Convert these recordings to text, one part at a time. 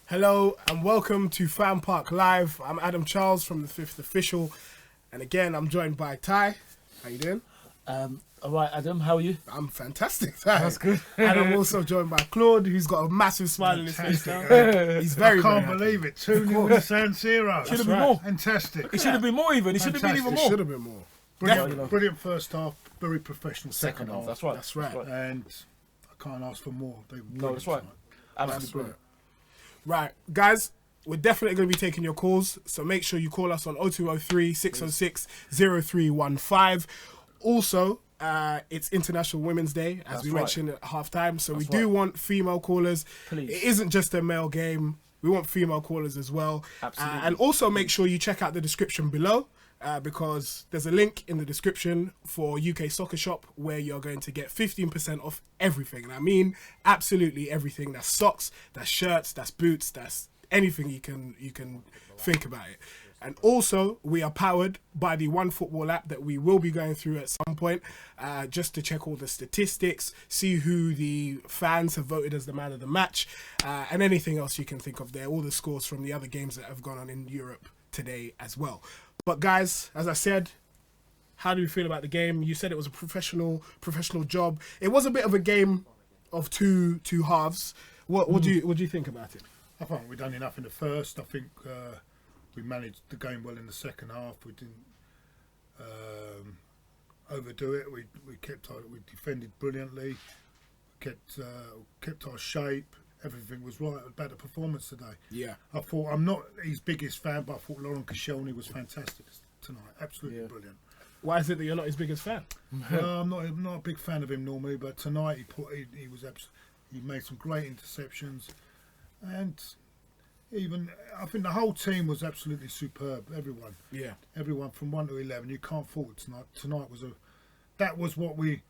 Hello and welcome to FanPark Live. I'm Adam Charles from the Fifth Official, and again I'm joined by Ty. How you doing? All right, Adam. How are you? I'm fantastic, Ty. That's good. And I'm also joined by Claude, who's got a massive smile on his face now. He's I very, can't very believe it. 2-0 to San Siro. Should have been more. Fantastic. It should have been more even. It should have been even It more. should have been more. Brilliant first half, very professional second half. That's right. That's right. And I can't ask for more. They were No, that's right. tonight. Absolutely That's brilliant. Right, guys, we're definitely going to be taking your calls, so make sure you call us on 0203 606 0315. Also, it's International Women's Day, as That's we right. mentioned at halftime, so That's we do right. want female callers. Please. It isn't just a male game. We want female callers as well. Absolutely. And also make sure you check out the description below. Because there's a link in the description for UK Soccer Shop where you're going to get 15% off everything. And I mean absolutely everything. That's socks, that's shirts, that's boots, that's anything you can think about it. And also, we are powered by the OneFootball app that we will be going through at some point, just to check all the statistics, see who the fans have voted as the man of the match, and anything else you can think of there, all the scores from the other games that have gone on in Europe today as well. But guys, as I said, how do you feel about the game? You said it was a professional job. It was a bit of a game of two halves. What do you think about it? I think we've done enough in the first. I think we managed the game well in the second half. We didn't overdo it. We defended brilliantly. We kept our shape. Everything was right about the performance today. Yeah. I thought, I'm not his biggest fan, but I thought Lauren Koscielny was fantastic tonight. Absolutely brilliant. Why is it that you're not his biggest fan? I'm not a big fan of him normally, but tonight he made some great interceptions, and I think the whole team was absolutely superb. Everyone from 1 to 11. You can't fault it tonight. Tonight that was what we,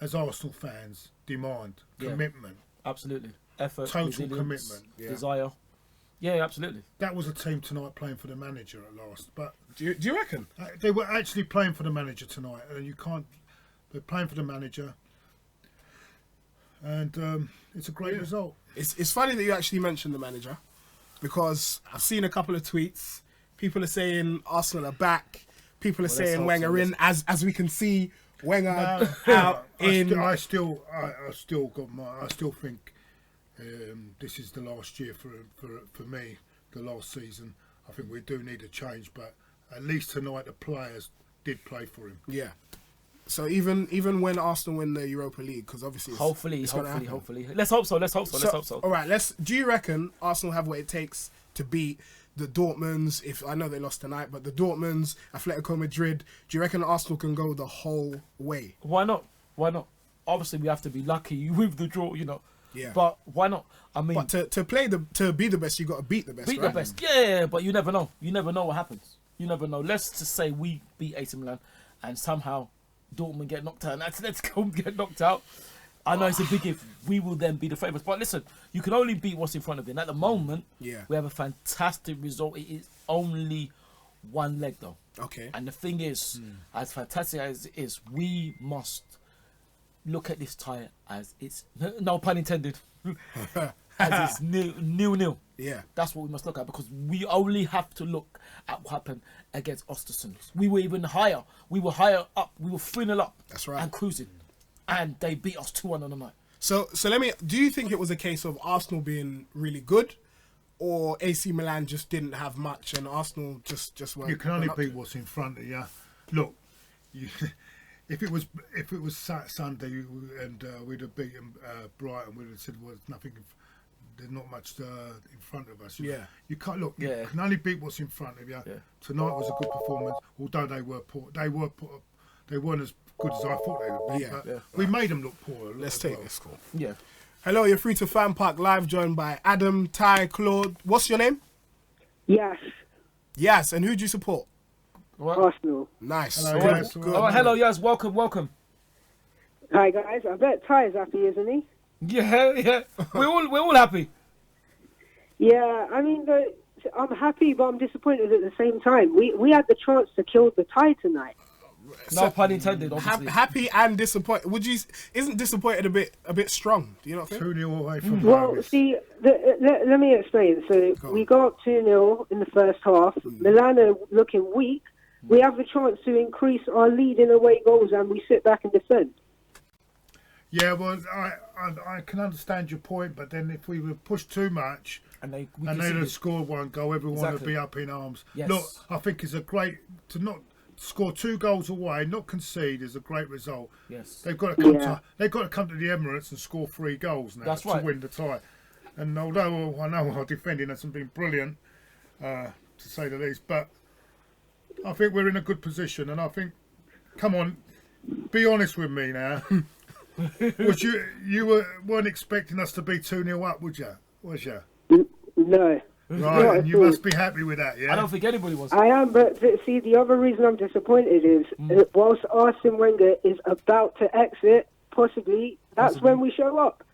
as Arsenal fans, demand. Yeah. Commitment. Absolutely. Effort, Total resilience, commitment. desire. Yeah, absolutely. That was a team tonight playing for the manager at last. But Do you reckon? they were actually playing for the manager tonight, and they're playing for the manager, and it's a great result. It's funny that you actually mentioned the manager, because I've seen a couple of tweets. People are saying Arsenal are back. People are saying Wenger in. As we can see, Wenger out in. I still think this is the last year for me, the last season. I think we do need a change, but at least tonight the players did play for him. Yeah. So even when Arsenal win the Europa League, because obviously Hopefully. Let's hope so. All right. Do you reckon Arsenal have what it takes to beat the Dortmunds? If I know they lost tonight, but the Dortmunds, Atletico Madrid, do you reckon Arsenal can go the whole way? Why not? Obviously, we have to be lucky with the draw, Yeah. But why not? I mean, But to be the best, you got to beat the best. beat right? the best. Yeah, but you never know. You never know what happens. You never know. Let's just say we beat AC Milan and somehow Dortmund get knocked out and Atletico get knocked out. I know it's a big if. We will then be the favourites. But listen, you can only beat what's in front of you. And at the moment, we have a fantastic result. It is only one leg, though. Okay. And the thing is, as fantastic as it is, we must look at this tie as it's, no pun intended, as it's nil-nil. Yeah. That's what we must look at, because we only have to look at what happened against Östersund. We were even higher. We were higher up. We were 3-0 up. That's right. And cruising. And they beat us 2-1 on the night. So do you think it was a case of Arsenal being really good, or AC Milan just didn't have much and Arsenal just weren't? You can only weren't up beat to it? what's in front of you. Look, if it was Sunday and we'd have beaten Brighton, we'd have said, well, there's not much in front of us. Yeah. You can't look. Yeah. You can only beat what's in front of you. Yeah. Tonight was a good performance, although they were poor. They weren't as good as I thought they would be. Yeah. But we made them look poor. Let's take this call. Yeah. Hello, you're free to FanPark Live, joined by Adam, Ty, Claude. What's your name? Yes, Yes, and who do you support? Arsenal. Nice. Hello, Good, yes. good. Oh, hello, yes, welcome. Hi guys, I bet Ty is happy, isn't he? Yeah. We're all happy. Yeah, I mean, I'm happy, but I'm disappointed at the same time. We had the chance to kill the tie tonight. No pun intended, obviously. Happy and disappointed. Isn't disappointed a bit strong? Do you not think? 2-0 away from Well, home. see, let me explain. So Go on. we got up 2-0 in the first half. Milan are looking weak. We have the chance to increase our lead in away goals, and we sit back and defend. Yeah, well, I can understand your point, but then if we were pushed too much And and they'd conceded. have scored one goal, everyone would Exactly. be up in arms. Yes. Look, I think it's a great to not score 2 goals away, not concede, is a great result. Yes. They've got to come Yeah. they've got to come to the Emirates and score 3 goals now That's to right. win the tie. And although I know our defending hasn't been brilliant, to say the least, but I think we're in a good position. And I think, come on, be honest with me now. Was you weren't expecting us to be 2-0 up, would you? Was you? No. Right, Not and at you all. must be happy with that, yeah? I don't think anybody was. I am, but see, the other reason I'm disappointed is whilst Arsene Wenger is about to exit, possibly, that's when we show up.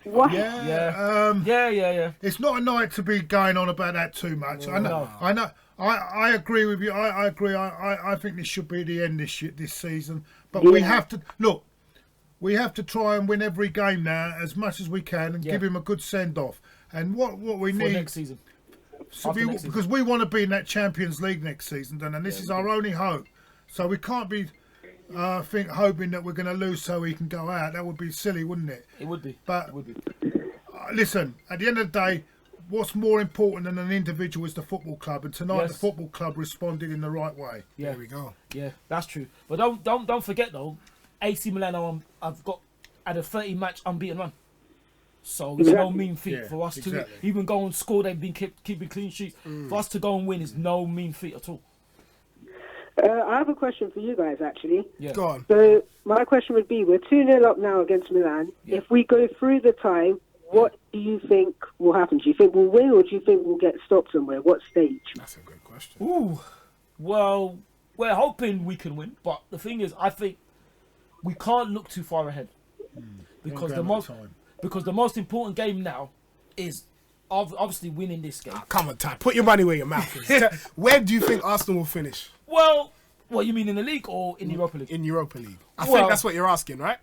Why? Yeah. It's not a night to be going on about that too much. I know. No. I agree with you. I agree. I think this should be the end this season. But we have to look. We have to try and win every game now as much as we can and give him a good send off. And what we For need next season. so After next season. because we want to be in that Champions League next season, and this is our only hope. So we can't be hoping that we're going to lose so we can go out. That would be silly, wouldn't it? It would be. But It would be. listen, at the end of the day, what's more important than an individual is the football club, and tonight Yes. the football club responded in the right way. Yeah. There we go. Yeah, that's true. But don't forget though, AC Milan have got at a 30-match unbeaten run. So it's no mean feat Yeah, for us to exactly. even go and score. They've been keeping clean sheets. For us to go and win is no mean feat at all. I have a question for you guys, actually. Yeah. Go on. So my question would be, we're 2-0 up now against Milan. Yeah. If we go through the tie, what do you think will happen? Do you think we'll win, or do you think we'll get stopped somewhere? What stage? That's a good question. Ooh, well, we're hoping we can win, but the thing is, I think we can't look too far ahead because the most important game now is obviously winning this game. Come on, Ty. Put your money where your mouth is. Where do you think Arsenal will finish Well, what you mean in the league or in the Europa League? in Europa League? I Well- think that's what you're asking, right?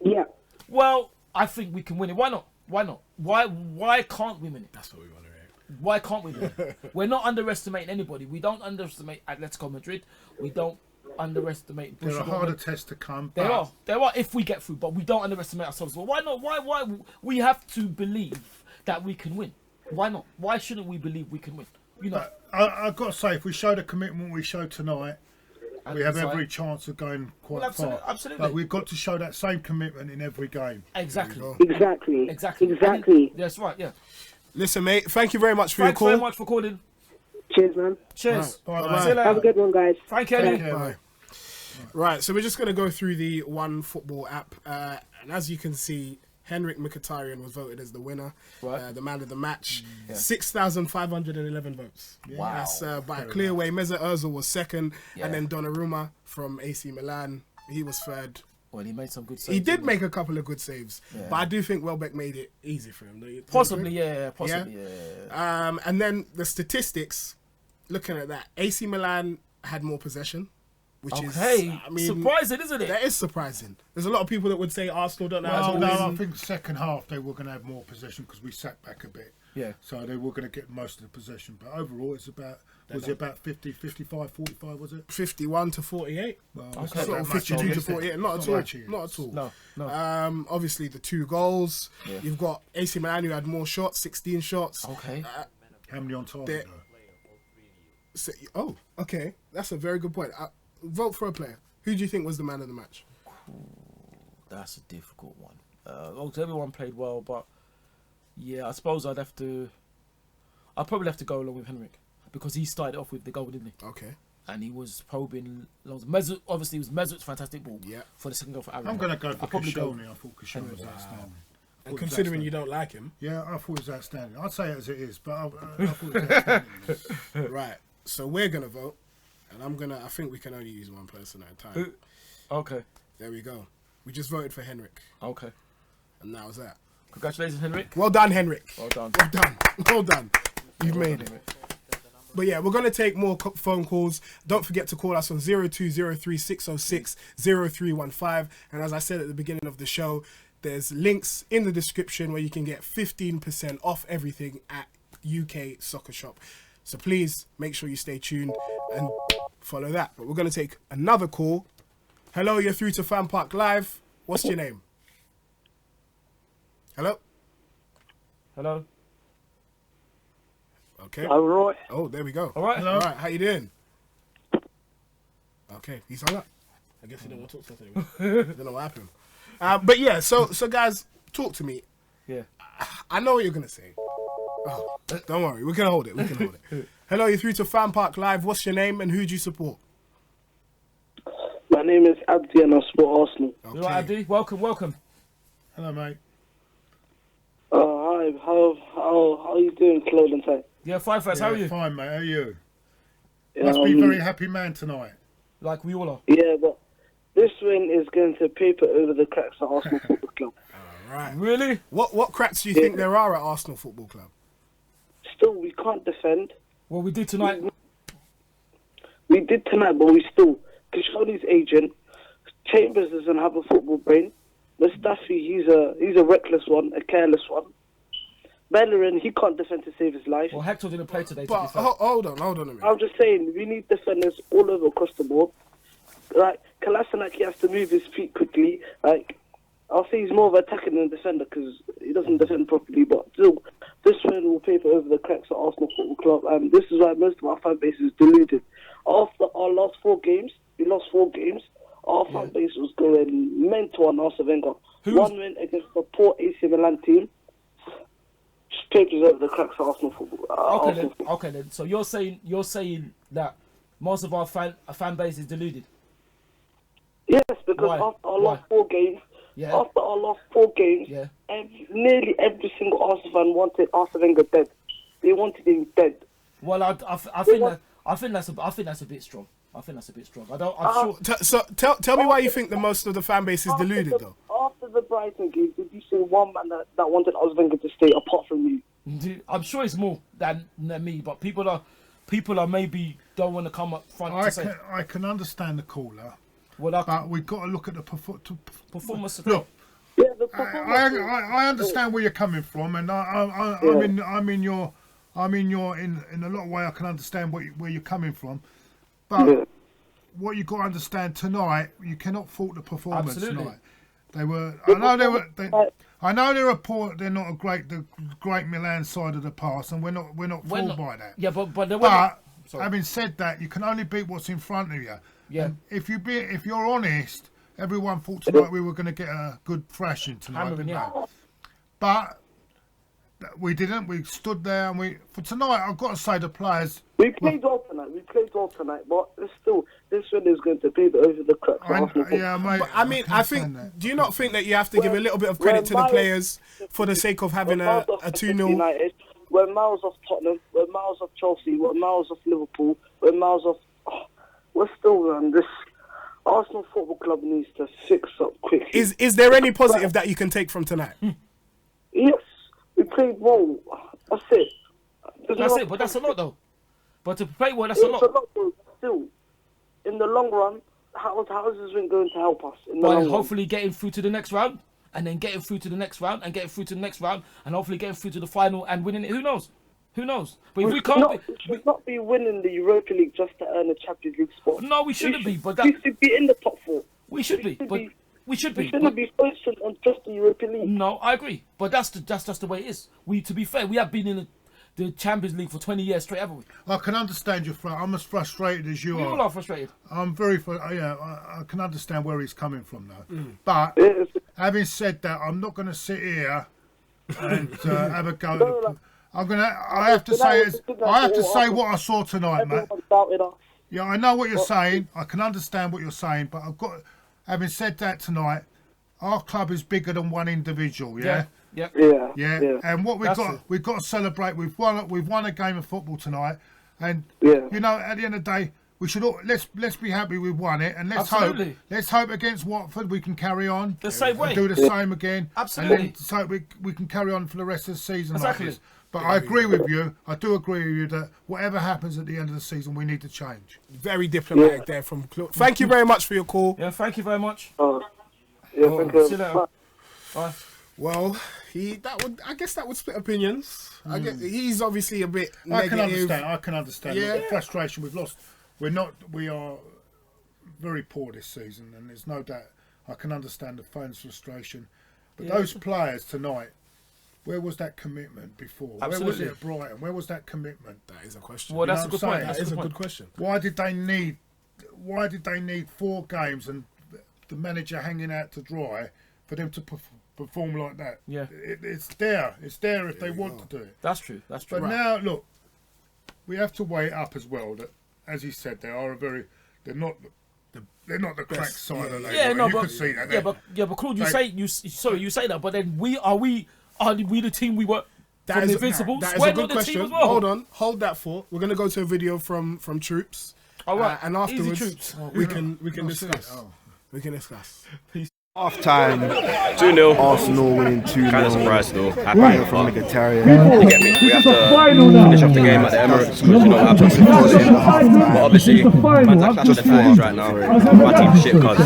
Yeah. Well, I think we can win it. Why not? Why not? Why can't we win it? That's what we want to hear. Why can't we win it? We're not underestimating anybody. We don't underestimate Atletico Madrid. We don't underestimate They're Borussia a harder Dortmund. test to come. They but are if we get through, but we don't underestimate ourselves. Well, why not? Why we have to believe that we can win? Why not? Why shouldn't we believe we can win? You know, I've got to say, if we show the commitment we showed tonight, we have Inside. every chance of going quite Well, far. absolutely. But we've got to show that same commitment in every game. exactly, Exactly. exactly, Exactly. And that's right. Yeah. Listen, mate. Thank you very much for Thanks your very call. much for calling. Cheers, man. Cheers. Bye, See mate. you later. Have a good one, guys. Thank you. Take Eddie. care, Bye. mate. Right, so we're just going to go through the One Football app. And as you can see, Henrik Mkhitaryan was voted as the winner, Right. the man of the match. Yeah. 6,511 votes. Wow. That's by a clear way. Mesut Ozil was second, Yeah. and then Donnarumma from AC Milan, he was third. Well, he made some good saves. He did didn't make a couple of good saves, Yeah. but I do think Welbeck made it easy for him. Do you Possibly, agree? yeah. Possibly, yeah. And then the statistics, looking at that, AC Milan had more possession, which Okay. is, I mean, Surprising, isn't it? that is surprising. There's a lot of people that would say Arsenal don't know how Well, to no, win. I think second half they were going to have more possession because we sat back a bit. Yeah. So they were going to get most of the possession. But overall, it's about, was it about 50, 55, 45, was it? 51 to 48. Well, Okay. it's Sort not of that much 52 to is it? 48. Not It's at all. much, is it? Not at all. No. Obviously, the 2 goals. Yeah. You've got AC Milan who had more shots, 16 shots. Okay. How many on They- target, though? So, oh, okay. That's a very good point. Vote for a player. Who do you think was the man of the match? That's a difficult one. Everyone played well, but yeah, I suppose I'd probably have to go along with Henrik because he started off with the goal, didn't he? Okay. And he was probing loads. Mesut, obviously, it was Mesut's fantastic ball. Yeah. For the second goal for Aaron. I'm going to go for I'll probably go. Koscielny. I thought Koscielny was outstanding. And considering you don't like him. Yeah, I thought it was outstanding. I'd say it as it is, but I thought it was outstanding. Right. So we're going to vote. And I think we can only use one person at a time. Who? Okay. There we go. We just voted for Henrik. Okay. And that was that. Congratulations, Henrik. Well done, Henrik. Well done. Well done. Well done. You've Well made done, it. Henrik. But yeah, we're going to take more phone calls. Don't forget to call us on 0203 606 0315. And as I said at the beginning of the show, there's links in the description where you can get 15% off everything at UK Soccer Shop. So please make sure you stay tuned and follow that. But we're going to take another call. Hello, you're through to FanPark Live. What's your name? Hello? Hello. Okay. All right. Oh, there we go. All right. All right, how you doing? Okay, he's hung up. I guess he don't want to talk to us anymore. I don't know what happened. But yeah, so guys, talk to me. Yeah. I know what you're gonna say. Oh, don't worry, we can hold it. Hello, you're through to FanPark Live. What's your name and who do you support? My name is Abdi and I support Arsenal. Okay. You all right, Abdi? Welcome. Hello, mate. Hi, how are you doing, Claude and Ty? Yeah, fine, thanks. How are you? Fine, mate. How are you? Yeah, Must be a very happy man tonight. Like we all are. Yeah, but this win is going to paper over the cracks at Arsenal Football Club. All right. Really? What cracks do you think there are at Arsenal Football Club? Still, we can't defend. Well, we did tonight. We did tonight, but we still. Kishoni's agent, Chambers doesn't have a football brain. Mustafi, he's a reckless one, a careless one. Bellerin, he can't defend to save his life. Well, Hector didn't play today. To But be fair. hold on a minute. I'm just saying, we need defenders all over across the board. Like, Kolasinac, he has to move his feet quickly. Like, I'll say he's more of an attacker than a defender because he doesn't defend properly. But still, this win will paper over the cracks at Arsenal Football Club. And this is why most of our fan base is deluded. After our last 4 games, we lost 4 games. Our fan base was going mental on Arsene Wenger. One win against the poor AC Milan team. Just papers over the cracks at Arsenal Football. Okay then. So you're saying that most of our fan base is deluded. Yes, because Why? after our last 4 games, Yeah. Yeah. Nearly every single Arsenal fan wanted Arsene Wenger dead. They wanted him dead. Well, I think that's a bit strong. I think that's a bit strong. I'm sure. So tell me why you think the most of the fan base is deluded though. After the Brighton game, did you see one man that wanted Arsene Wenger to stay apart from you? I'm sure it's more than me, but people are maybe don't want to come up front to say. I can understand the caller, Well, but we've got to look at the performance. Look, Yeah, the performance. I understand where you're coming from, and I'm in your in a lot of way. I can understand where you're coming from, but what you got to understand tonight, you cannot fault the performance tonight. They were. I know they're a poor. They're not the great Milan side of the past, and we're not fooled by that. Yeah, but having said that, you can only beat what's in front of you. Yeah. And if you're honest, everyone thought tonight we were going to get a good thrashing tonight, didn't they? But we didn't. We stood there, and for tonight, I've got to say the players. We played well tonight, but still, this one is going to pay over the cracks. Yeah, mate. But, I mean, I think. Do you not think that you have to give a little bit of credit to the players for the sake of having a 2-0? We're miles off Tottenham. We're miles off Chelsea. We're miles off Liverpool. We're miles off. We're still this Arsenal Football Club needs to fix up quickly. Is there any positive that you can take from tonight? Yes, we played well. That's it. That's it. But that's a lot though. But to play well, that's a lot. But still, in the long run, how is this win going to help us? Well, hopefully getting through to the next round, and then getting through to the next round, and getting through to the next round, and hopefully getting through to the final and winning it. Who knows? But if we can't, we should not be winning the Europa League just to earn a Champions League spot. No, we shouldn't be. But we should be in the top 4. We should be. But we should be. We shouldn't be focusing on just the Europa League. No, I agree. But that's just the way it is. To be fair, we have been in the Champions League for 20 years straight, haven't we? I can understand your I'm as frustrated as you are. We all are frustrated. I'm very I can understand where he's coming from though. But having said that, I'm not going to sit here and have a go. I have to say what I saw tonight, mate. Yeah, I know what you're saying. I can understand what you're saying, but having said that tonight, our club is bigger than one individual. Yeah. And what we've got to celebrate. We've won a game of football tonight, and you know, at the end of the day, we should all, let's be happy we won it, and Absolutely. let's hope against Watford we can carry on The same way. and do the same again. Absolutely. And let's hope we can carry on for the rest of the season Exactly. like this. But I agree with you. I do agree with you that whatever happens at the end of the season, we need to change. Very diplomatic there from Claude. Thank you very much for your call. Yeah, thank you very much. Thank See you later. you. Bye. Well, I guess that would split opinions. I guess he's obviously a bit I negative. can understand Yeah. the frustration we've lost. We are very poor this season, and there's no doubt. I can understand the fans' frustration, but those players tonight, where was that commitment before? Absolutely. Where was it at Brighton? Where was that commitment? That is a question. Well, that's know a good what I'm point. saying? That's That is a point. good question. Why did they need 4 games and the manager hanging out to dry for them to perform like that? Yeah. It's there if they want to do it. That's true. That's true. But now, look, we have to weigh it up as well. That, as he said, they're not the crack side of Yeah, no, you but could see that. but Claude, you Like- say that, but then are we the team we were from the Invincibles? That is We're a good not the team question. as well. Hold on, hold that thought. We're gonna go to a video from Troops. All right, and easy, afterwards Troops. we can discuss. Oh. We can discuss. Half time, 2-0. Arsenal winning 2-0. Kind of surprised though. Happy. Bayern from Mkhitaryan. You get me? We have to finish off the game at the Emirates because you know what happens. But obviously, man's are clashing the fans right now. My team's shit, cuz.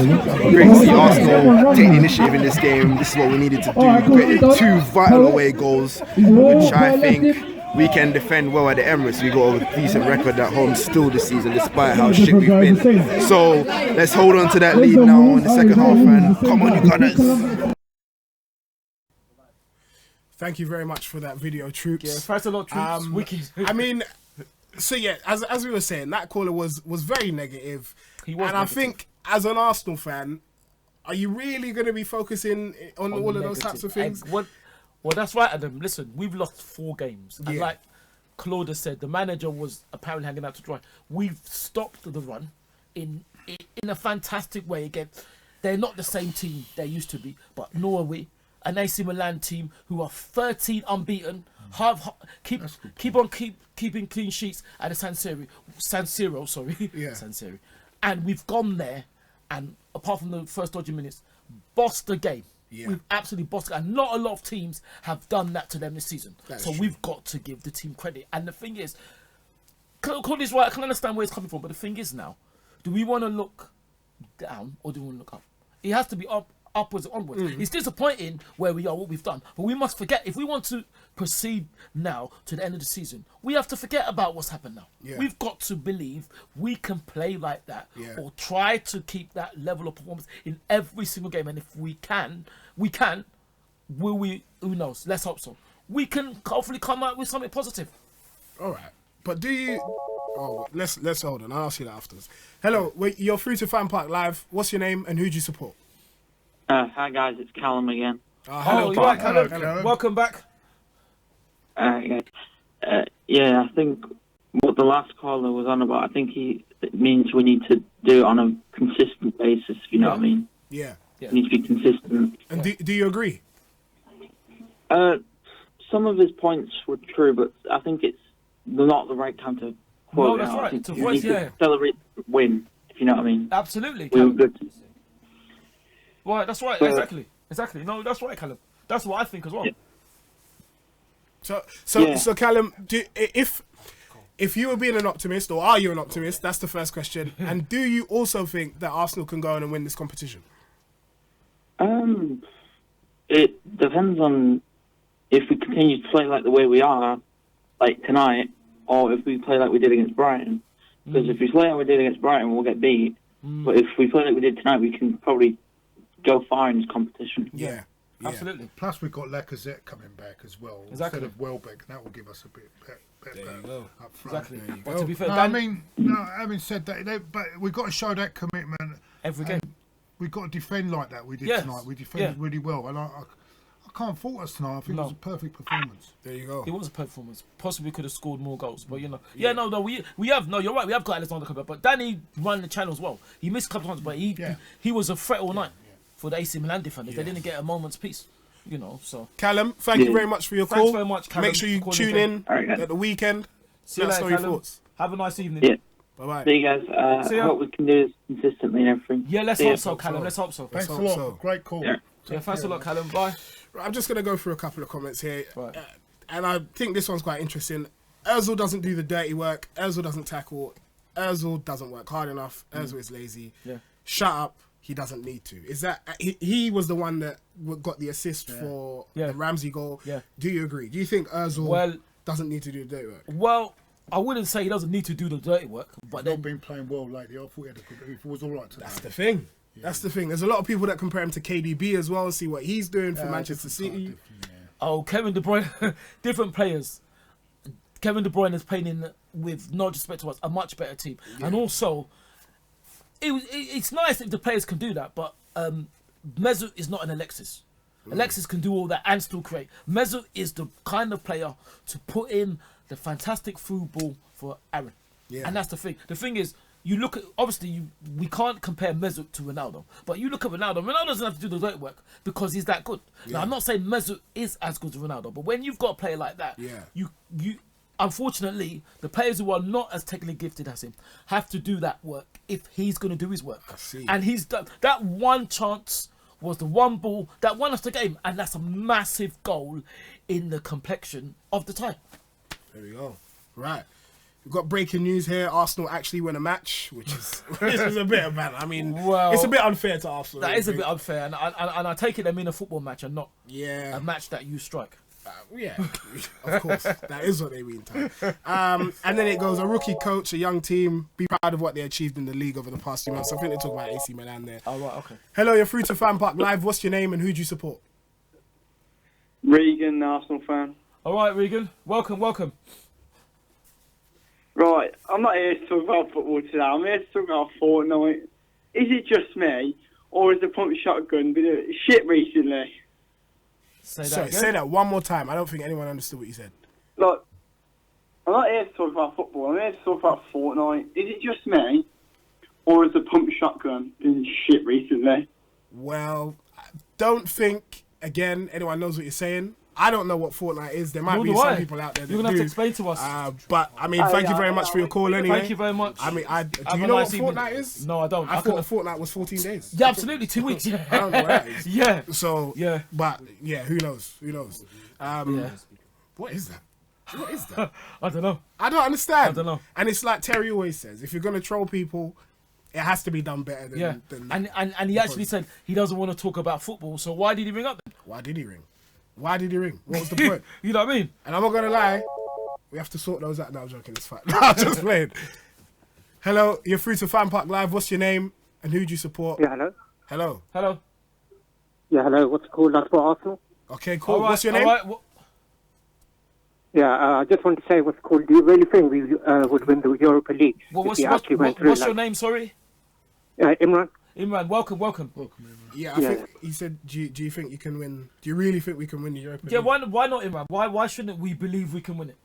Great to see Arsenal take the initiative in this game. This is what we needed to do. We got 2 vital away goals, which I think we can defend well at the Emirates. We got a decent record at home still this season, despite how shit we've been. So let's hold on to that lead now in the second half, and come on, you Gunners. Thank you very much for that video, Troops. Yeah, thanks a lot, Troops. Wicked. I mean, so yeah, as we were saying, that caller was very negative. He was and I negative. think as an Arsenal fan, are you really going to be focusing on all of those types of things? Well, that's right, Adam. Listen, we've lost 4 games. And Yeah. like Claude has said, the manager was apparently hanging out to dry. We've stopped the run in a fantastic way again. They're not the same team they used to be, but nor are we. An AC Milan team who are 13 unbeaten, keeping clean sheets at the San Siro, sorry. Yeah. San Siro. And we've gone there, and apart from the first dodgy minutes, bossed the game. Yeah. We've absolutely bossed it. And not a lot of teams have done that to them this season. That's so true. we've got to give the team credit. And the thing is, Claude is right, I can understand where it's coming from, but the thing is now, do we want to look down or do we want to look up? It has to be upwards and onwards. It's disappointing where we are, what we've done, but we must forget, if we want to proceed now to the end of the season, we have to forget about what's happened now. Yeah. We've got to believe we can play like that, Yeah. or try to keep that level of performance in every single game. And if we can, will we? Who knows? Let's hope so. We can hopefully come out with something positive. All right, but do you? Oh, let's hold on. I'll ask you that afterwards. Hello, you're through to FanPark Live. What's your name and who do you support? Hi guys, it's Callum again. Hello, you right, Hello, Callum? Callum. Welcome back. Yeah, I think what the last caller was on about, I think it means we need to do it on a consistent basis, if you know what I mean. Yeah. Yeah. We need to be consistent. And do you agree? Some of his points were true, but I think it's not the right time to quote No, that's now. I right. think To we voice, need to yeah. celebrate the win, if you know what I mean. Absolutely, We were Callum. good. Right, that's right. But- Exactly. No, that's right, Callum. That's what I think as well. Yeah. So Callum, if you were being an optimist, or are you an optimist? That's the first question. And do you also think that Arsenal can go on and win this competition? It depends on if we continue to play like the way we are, like tonight, or if we play like we did against Brighton. Because if we play like we did against Brighton, we'll get beat. But if we play like we did tonight, we can probably go far in this competition. Yeah. Absolutely. Plus, we've got Lacazette coming back as well Exactly. instead of Welbeck. That will give us a bit better up front. Exactly. There you But go. to be fair, No, Dan, having said that, but we've got to show that commitment. every game. We've got to defend like that we did Yes. tonight. We defended Yeah. really well, and I can't fault us tonight. I think it was a perfect performance. There you go. It was a performance. Possibly could have scored more goals, but you're right. We have got Alexander coming, but Danny ran the channel as well. He missed a couple of times, but he was a threat all night for the AC Milan defenders. They didn't get a moment's peace, So Callum, thank you very much for your Thanks call. very much, Callum, Make sure you for calling tune in All right, guys. at the weekend. see you Let us later, know your Callum. thoughts. Have a nice evening. Yeah. Bye-bye. See you guys. See ya. I hope we can do this consistently and everything. Yeah, let's See ya. hope so, Callum. Let's hope so. Thanks a hope lot. so. Great call. Yeah. Yeah, thanks a lot, Callum. Bye. Right, I'm just going to go through a couple of comments here. Right. And I think this one's quite interesting. Ozil doesn't do the dirty work. Ozil doesn't tackle. Ozil doesn't work hard enough. Ozil is lazy. Yeah. Shut up. He doesn't need to. Is that he was the one that got the assist for the Ramsey goal? Yeah. Do you agree? Do you think Ozil doesn't need to do the dirty work? Well, I wouldn't say he doesn't need to do the dirty work, but He's then not been playing well lately. I thought he had a good. He was all right today. That's the thing. That's the thing. There's a lot of people that compare him to KDB as well and see what he's doing for Manchester City. Kevin De Bruyne, different players. Kevin De Bruyne is playing in, with no disrespect to us, a much better team, and also it's nice if the players can do that, but Mesut is not an Alexis. Alexis can do all that and still create. Mesut is the kind of player to put in the fantastic through ball for Aaron. Yeah. And that's the thing. The thing is, you look at, obviously, we can't compare Mesut to Ronaldo, but you look at Ronaldo. Ronaldo doesn't have to do the dirty work because he's that good. Yeah. Now, I'm not saying Mesut is as good as Ronaldo, but when you've got a player like that, you unfortunately, the players who are not as technically gifted as him have to do that work if he's going to do his work. I see. And he's done that. One chance was the one ball that won us the game, and that's a massive goal in the complexion of the tie. There we go. Right. We've got breaking news here. Arsenal actually win a match, which is a bit of bad. I mean, it's a bit unfair to Arsenal. That is a bit unfair, and I take it they mean a football match and not a match that you strike. Yeah, of course. That is what they mean. And then it goes, a rookie coach, a young team, be proud of what they achieved in the league over the past few months. I think they talk about AC Milan there. Oh, right, okay. Hello, you're through to FanPark Live. What's your name and who do you support? Regan, Arsenal fan. All right, Regan. Welcome. Right, I'm not here to talk about football today. I'm here to talk about Fortnite. Is it just me, or has the pump shotgun been a shit recently? Say that one more time. I don't think anyone understood what you said. Look, I'm not here to talk about football. I'm here to talk about Fortnite. Is it just me, or has the pump shotgun been shit recently? Well, I don't think, again, anyone knows what you're saying. I don't know what Fortnite is. There might Nor be do some I. people out there that You're going to have to explain to us. But, I mean, thank you very much for your call anyway. Thank you very much. I mean, do Have you a know nice what evening. Fortnite is? No, I don't. I thought Fortnite was 14 days. Yeah, absolutely. 2 weeks. Yeah. I don't know what that is. Yeah. So, yeah. But, yeah, who knows? What is that? What is that? I don't know. I don't understand. I don't know. And it's like Terry always says, if you're going to troll people, it has to be done better than and he actually said he doesn't want to talk about football, so why did he ring up then? Why did he ring? What was the point? You know what I mean? And I'm not going to lie, we have to sort those out. No, I'm joking, it's fine. No, I'm just playing. Hello, you're through to FanPark Live. What's your name and who do you support? Yeah, hello. Hello. Yeah, hello. What's called that's for Arsenal? Okay, cool. All right, what's your name? all right, Yeah, I just want to say what's called. Do you really think we would win the Europa League? What's your name, sorry? Imran. Imran, welcome. Yeah, I think he said, do you think you can win? Do you really think we can win the Europa League? Yeah, why not, Imran? Why shouldn't we believe we can win it?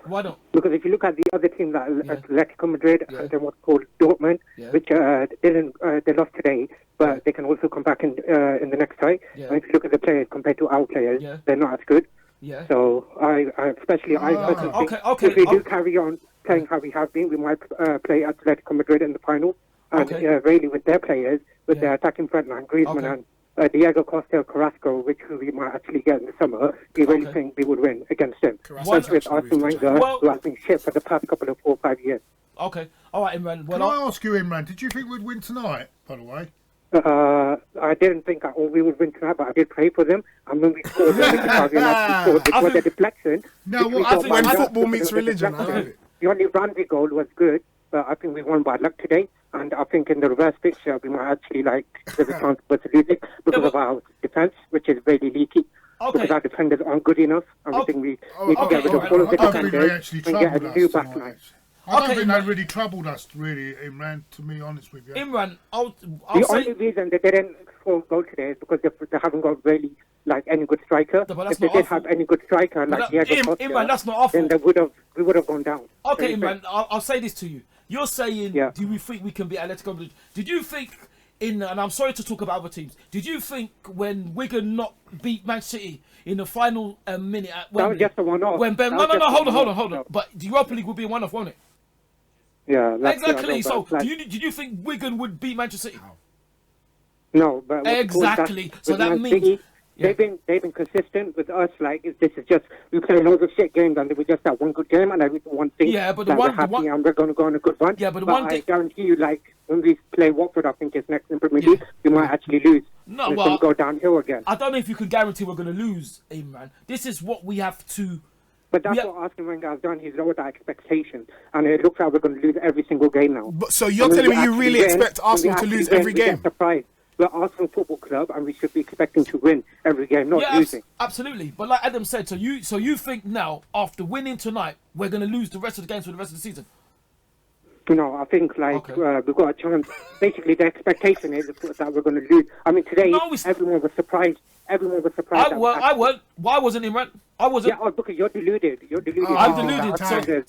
Why not? Because if you look at the other team, like Atletico Madrid and then what's called Dortmund, which they lost today, but they can also come back in the next tie. Yeah. And if you look at the players compared to our players, they're not as good. Yeah. So I personally think if we do carry on playing how we have been, we might play Atletico Madrid in the final. And really with their players, with their attacking frontline, Griezmann and Diego Costa, Carrasco, which we might actually get in the summer, we really think we would win against them. Especially with Arsene Wenger, who has been shit for the past couple of 4 or 5 years. Okay. All right, Imran. Well, Can I ask you, Imran, did you think we'd win tonight, by the way? I didn't think we would win tonight, but I did pray for them. And when we scored, the deflection. No, I think when football meets religion, I love it. The only Ramsey goal was good, but I think we won by luck today. And I think in the reverse picture, we might actually there's a chance for us to lose it because of our defence, which is really leaky. Because our defenders aren't good enough. And we think we need to get rid of all of the defenders and get a new backline. I don't think they really troubled us, really, Imran, to be honest with you. Imran, I'll the only reason they didn't score a goal today is because they haven't got really any good striker. If they did have any good striker, Imran, that's not our fault. Then we would have gone down. Okay, Imran, I'll say this to you. You're saying, do we think we can beat Atletico Madrid? Did you think and I'm sorry to talk about other teams, did you think when Wigan beat Man City in the final minute at Wembley, that was just a one-off. Hold on. But the Europa League will be a one-off, won't it? Yeah, exactly. So, did you think Wigan would beat Manchester City? No, but exactly. So that means City, they've been consistent with us. Like this is just we play loads of shit games and we just have one good game and one thing. Yeah, but we're happy and we're going to go on a good one. Yeah, but I guarantee you, like when we play Watford, I think it's next in Premier League, we might actually lose. No, it's going to go downhill again. I don't know if you can guarantee we're going to lose, man. This is what we have to. But that's what Arsene Wenger has done. He's lowered our expectations, and it looks like we're going to lose every single game now. But, so you're telling me you really expect Arsenal to lose every game? We're Arsenal Football Club, and we should be expecting to win every game, not losing. Absolutely. But like Adam said, so you think now, after winning tonight, we're going to lose the rest of the games for the rest of the season? No, I think we've got a chance. Basically, the expectation is that we're going to lose. I mean, today everyone was surprised. Everyone was surprised. I weren't. Why wasn't Imran? I wasn't. Yeah, because you're deluded. I'm deluded. Okay.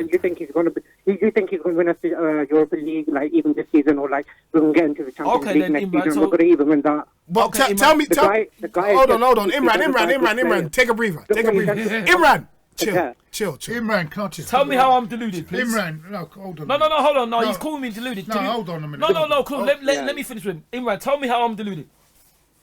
You think he's going to be? You think he's going to win us the Europa League, like even this season, or like we're going to get into the Champions League next season? We're going to even win that. But tell me, hold on, Imran, take a breather. Imran. Chill. Imran, can't you? Tell me how I'm deluded, please. Imran, no, hold on. No, hold on. No, he's calling me deluded. No, hold on a minute. No, cool. Let me finish with him. Imran, tell me how I'm deluded.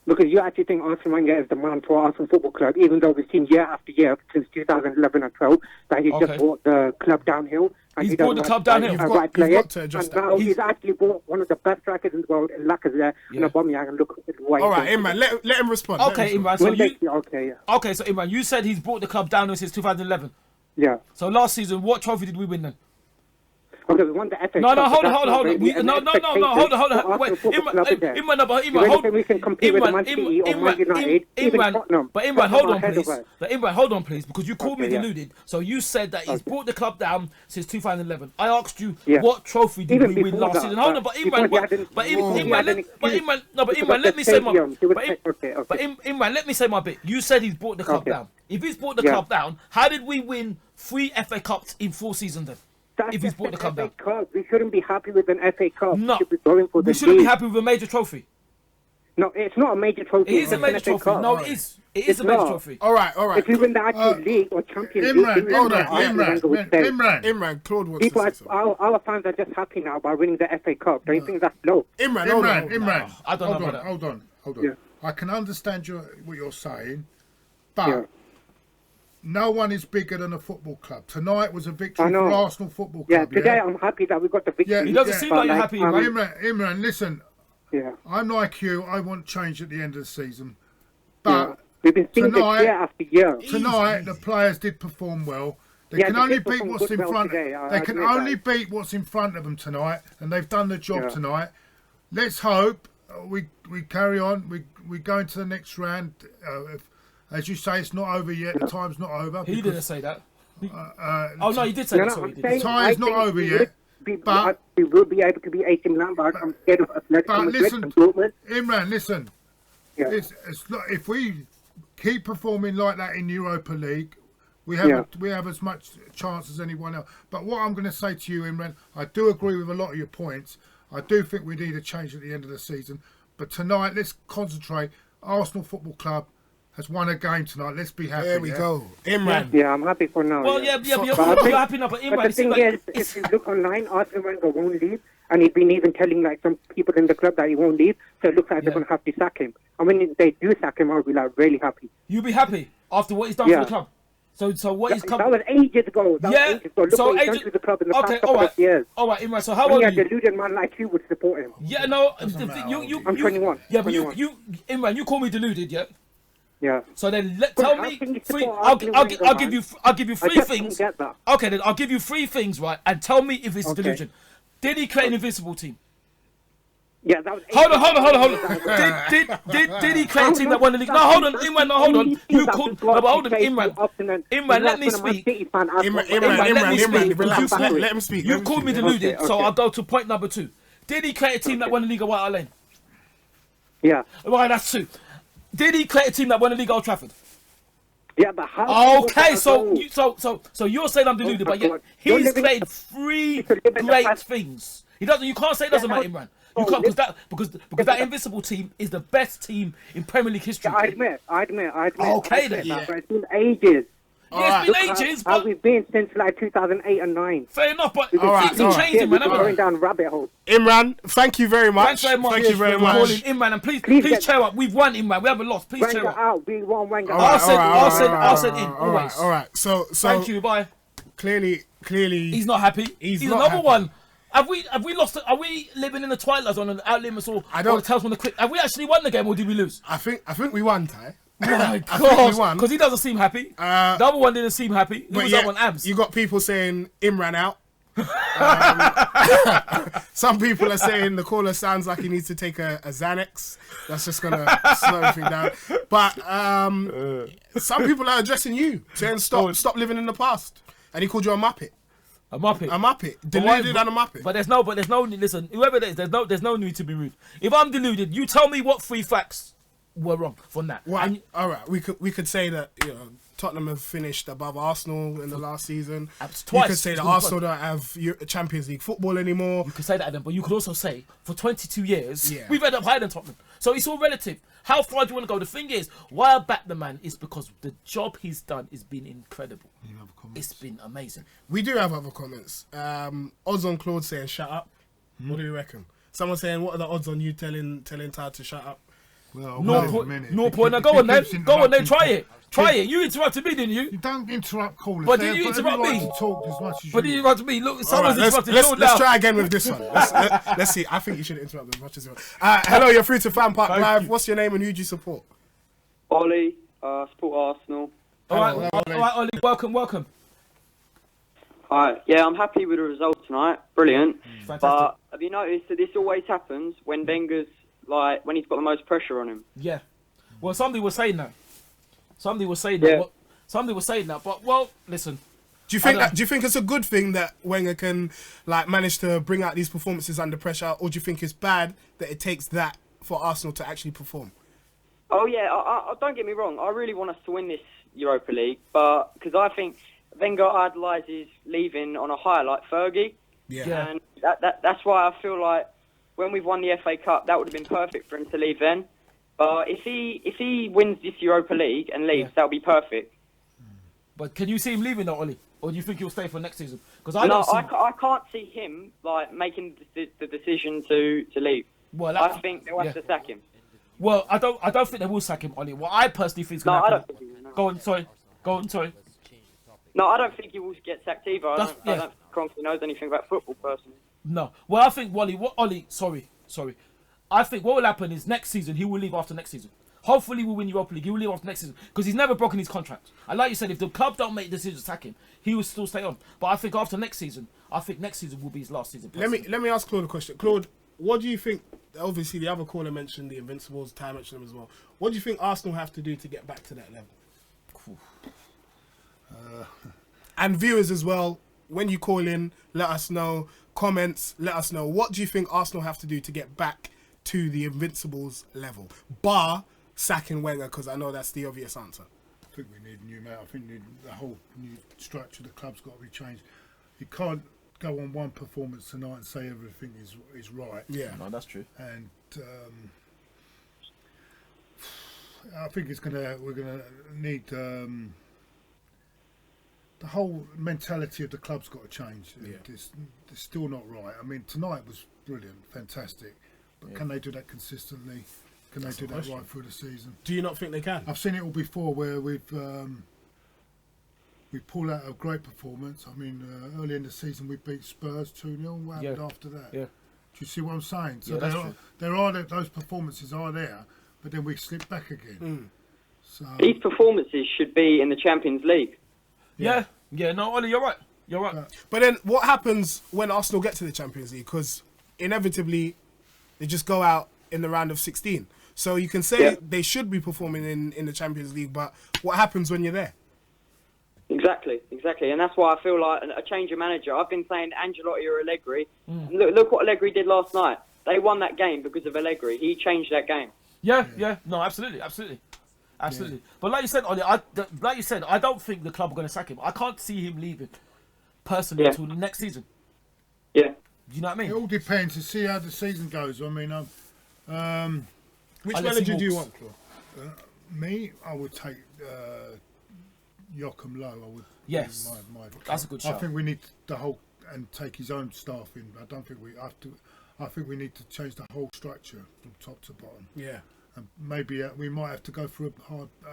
Because you actually think Arsene Wenger is the man for Arsenal Football Club, even though we've seen year after year since 2011 and 12 that he's just brought the club downhill. And he's brought the club downhill. You've got to adjust that. Now he's actually brought one of the best strikers in the world, Lacazette, and Aubameyang, and look at why. All right, Imran, let him respond. Okay, Imran. So Imran, you said he's brought the club downhill since 2011. Yeah. So last season, what trophy did we win then? Okay, we won the FA Cup. Hold on. Hold on. Wait, Imran, we can compete with Man City or Man United, even Tottenham. But Imran, hold on, please, because you called me deluded. So you said that he's brought the club down since 2011. I asked you what trophy did we win last season. Hold on, but Imran, let me say my. But Imran, let me say my bit. You said he's brought the club down. If he's brought the club down, how did we win 3 FA Cups in 4 seasons then? If he's brought the club down, we shouldn't be happy with an FA Cup. No, we shouldn't be happy with a major trophy. No, it's not a major trophy. It is a major trophy. No, it is. It is a major trophy. All right. If we win the actual league or Champions League, Imran, Claude wants to say our fans are just happy now by winning the FA Cup. Don't you think that's low? Imran, I don't know. Hold on. Yeah. I can understand what you're saying, but no one is bigger than a football club. Tonight was a victory for Arsenal Football Club. Yeah, today I'm happy that we got the victory. It doesn't seem like you're happy, Imran, listen. Yeah. I'm like you. I want change at the end of the season. But we've been seeing this year after year. Tonight, the players did perform well. They can only beat what's in front. They can only beat what's in front of them tonight, and they've done the job tonight. Let's hope we carry on. We go into the next round. As you say, it's not over yet. The time's not over. He didn't say that. No, he did say that. The time's not over yet. But we will be able to be 18 Lombard. I'm scared of Atletico. But listen, Imran, listen. Yeah. It's not, if we keep performing like that in Europa League, we have as much chance as anyone else. But what I'm going to say to you, Imran, I do agree with a lot of your points. I do think we need a change at the end of the season. But tonight, let's concentrate. Arsenal Football Club has won a game tonight. Let's be happy. There we go. Imran. Yeah, I'm happy for now. Well, you're happy now, but Imran... But the thing is, if you look online, Arsene Wenger won't leave. And he's been even telling like some people in the club that he won't leave. So it looks like they're going to have to sack him. And when they do sack him, I'll be like really happy. You'll be happy after what he's done for the club? So what he's come... That was ages ago. Look what he's done to the club in the past couple of years. All right, Imran, so how old are you? A deluded man like you would support him. Yeah, no. I'm 21. Yeah, but Imran, you call me deluded, yeah? Yeah. So then tell me three. I'll give you 3 things. Okay, then I'll give you 3 things, right? And tell me if it's delusion. Did he create an invincible team? Yeah, that was. Hold on. Did he create a team that won the league? No, hold on, Imran. No, hold on. You called. No, but hold on, Imran. Imran, let me speak. Imran, let him speak. You called me deluded, so I'll go to point number 2. Did he create a team that won the league at White Hart Lane? Yeah. Right, that's 2. Did he create a team that won the league at Old Trafford? Yeah, but how? Okay, so you're saying I'm deluded, but yet he's created 3 great things. He doesn't. You can't say it doesn't matter, Imran. You can't because that invincible team is the best team in Premier League history. Yeah, I admit. Okay, then. But it's been ages. Yeah, it's been ages, how but we've been since like 2008 and 9. fair enough, but All right, things are changing, man. We're going down rabbit holes. Imran, thank you very much. Thanks very much. Thank you very much. Calling Imran, and please cheer up. We've won, Imran. We haven't lost. Please cheer Wenger up. out. We want Wenger All out. right, I'll send in. Always. All right. So Thank you. Bye. Clearly, He's not happy. He's not another happy. one. Have we lost? Are we living in the twilight zone and out limits or? I don't- Or tell us when the quick. Have we actually won the game or did we lose? I think we won, Ty. Oh my I think we God! won. Because he doesn't seem happy. The other one didn't seem happy. Who But was yeah, that one? Abs. you got people saying Imran out. Some people are saying the caller sounds like he needs to take a Xanax. That's just gonna slow everything down. But some people are addressing you, saying stop living in the past. And he called you a muppet. A muppet. A muppet. Deluded and a muppet. But there's no. Listen, whoever it is, there's no need to be rude. If I'm deluded, you tell me what 3 facts were wrong from that. Well, all right, we could say that Tottenham have finished above Arsenal in the last season. Twice. You could say that Arsenal don't have Champions League football anymore. You could say that, but you could also say for 22 years Yeah. we've ended up higher than Tottenham. So it's all relative. How far do you want to go? The thing is, why I back the man is because the job he's done has been incredible. It's been amazing. We do have other comments. Odds on Claude saying shut up. What do you reckon? Someone saying what are the odds on you telling Ty to shut up? Well, No point. Now go on then. Go on then. Try it. Try it. You interrupted me, didn't you? You don't interrupt callers. But did you interrupt me? To talk as much as But you interrupted me. Look, All someone's right, interrupted. let's try again with this one. Let's see. I think you should interrupt as much as you want. Hello, you're through to FanPark Live. What's your name and who do you support? Ollie, support Arsenal. All right, Ollie. Welcome. Alright, yeah, I'm happy with the result tonight. Brilliant. Fantastic. But have you noticed that this always happens when Wenger's when he's got the most pressure on him? Yeah. Well, somebody was saying that. But well, listen. Do you think it's a good thing that Wenger can manage to bring out these performances under pressure, or do you think it's bad that it takes that for Arsenal to actually perform? Oh yeah, I don't get me wrong. I really want us to win this Europa League, but because I think Wenger idolises leaving on a high like Fergie. Yeah. And that's why I feel like when we've won the FA Cup, that would have been perfect for him to leave then. But if he wins this Europa League and leaves, that'll be perfect. But can you see him leaving though, Ollie? Or do you think he'll stay for next season? Because I can't see him making the decision to leave. Well, I think they'll have to sack him. Well, I don't think they will sack him, Ollie. What I personally think is going to happen. I don't think he will. Go on, sorry. No, I don't think he will get sacked either. I don't think Kroenke knows anything about football, personally. No. Well, I think, Ollie, sorry. I think what will happen is next season, he will leave after next season. Hopefully we'll win Europa League. He will leave after next season. Because he's never broken his contract. And like you said, if the club don't make decisions to sack him, he will still stay on. But I think after next season, will be his last season. Let me ask Claude a question. Claude, what do you think? Obviously, the other caller mentioned the Invincibles. Ty mentioned them as well. What do you think Arsenal have to do to get back to that level? And viewers as well, when you call in, let us know. Comments, let us know. What do you think Arsenal have to do to get back to the Invincibles level? Bar sacking Wenger, because I know that's the obvious answer. I think we need a new man. I think the whole new structure of the club's got to be changed. You can't go on one performance tonight and say everything is right. Yeah, no, that's true. And I think we're gonna need the whole mentality of the club's got to change. Yeah. It's still not right. I mean, tonight was brilliant, fantastic, but can they do that consistently? Can they do that right through the season? Do you not think they can? I've seen it all before where we pull out a great performance. I mean, early in the season we beat Spurs 2-0. What happened after that? Yeah. Do you see what I'm saying? So those performances are there, but then we slip back again. So these performances should be in the Champions League. Yeah. No, Ollie, you're right. But then what happens when Arsenal get to the Champions League? Because inevitably they just go out in the round of 16. So you can say they should be performing in the Champions League, but what happens when you're there? Exactly. And that's why I feel like a change of manager. I've been saying Ancelotti or Allegri. Look what Allegri did last night. They won that game because of Allegri. He changed that game. Yeah. No, absolutely. Yeah. But like you said, Ollie, I don't think the club are going to sack him. I can't see him leaving personally until the next season. Yeah. Do you know what I mean? It all depends to see how the season goes. I mean, which manager do you want, Claude? Me, I would take Joachim Low. I would. Yes, that's a good shout. I think we need the whole and take his own staff in. I don't think we have to. I think we need to change the whole structure from top to bottom. Yeah. And maybe we might have to go through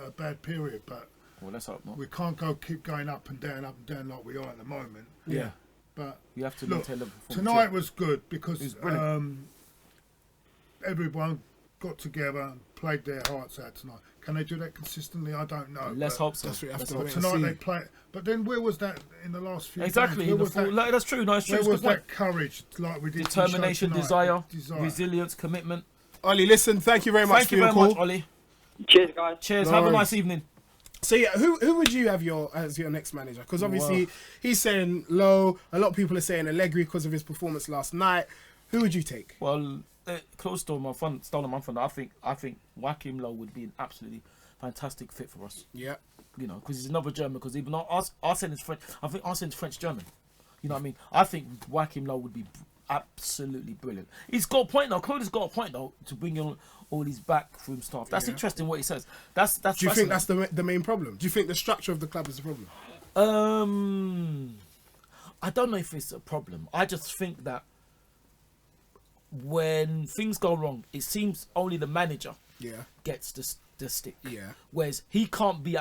a bad period, but let's hope not. We can't keep going up and down like we are at the moment. Yeah. But you have to look, maintain the tonight was good because everyone got together and played their hearts out tonight. Can they do that consistently? I don't know. Let's hope so. Tonight they play. But then where was that in the last few Exactly. games? That's true. No, it's true. Where was that courage like we did? Determination, desire, resilience, commitment. Ollie, listen, thank you very much for your call. Thank you very much, Ollie. Cheers, guys. Cheers. Have a nice evening. So yeah, who would you have as your next manager? Because obviously he's saying Low. A lot of people are saying Allegri because of his performance last night. Who would you take? Well, close to my fun, stolen my fun. I think Joachim Low would be an absolutely fantastic fit for us. Yeah. You know, because he's another German. Because even though Arsene is French, I think Arsene's French-German. You know what I mean? I think Joachim Low would be absolutely brilliant. He's got a point though. Claude's got a point though to bring in all these backroom staff. That's interesting what he says. That's. Do you think that's the main problem? Do you think the structure of the club is the problem? I don't know if it's a problem. I just think that when things go wrong, it seems only the manager gets the stick. Yeah. Whereas he can't be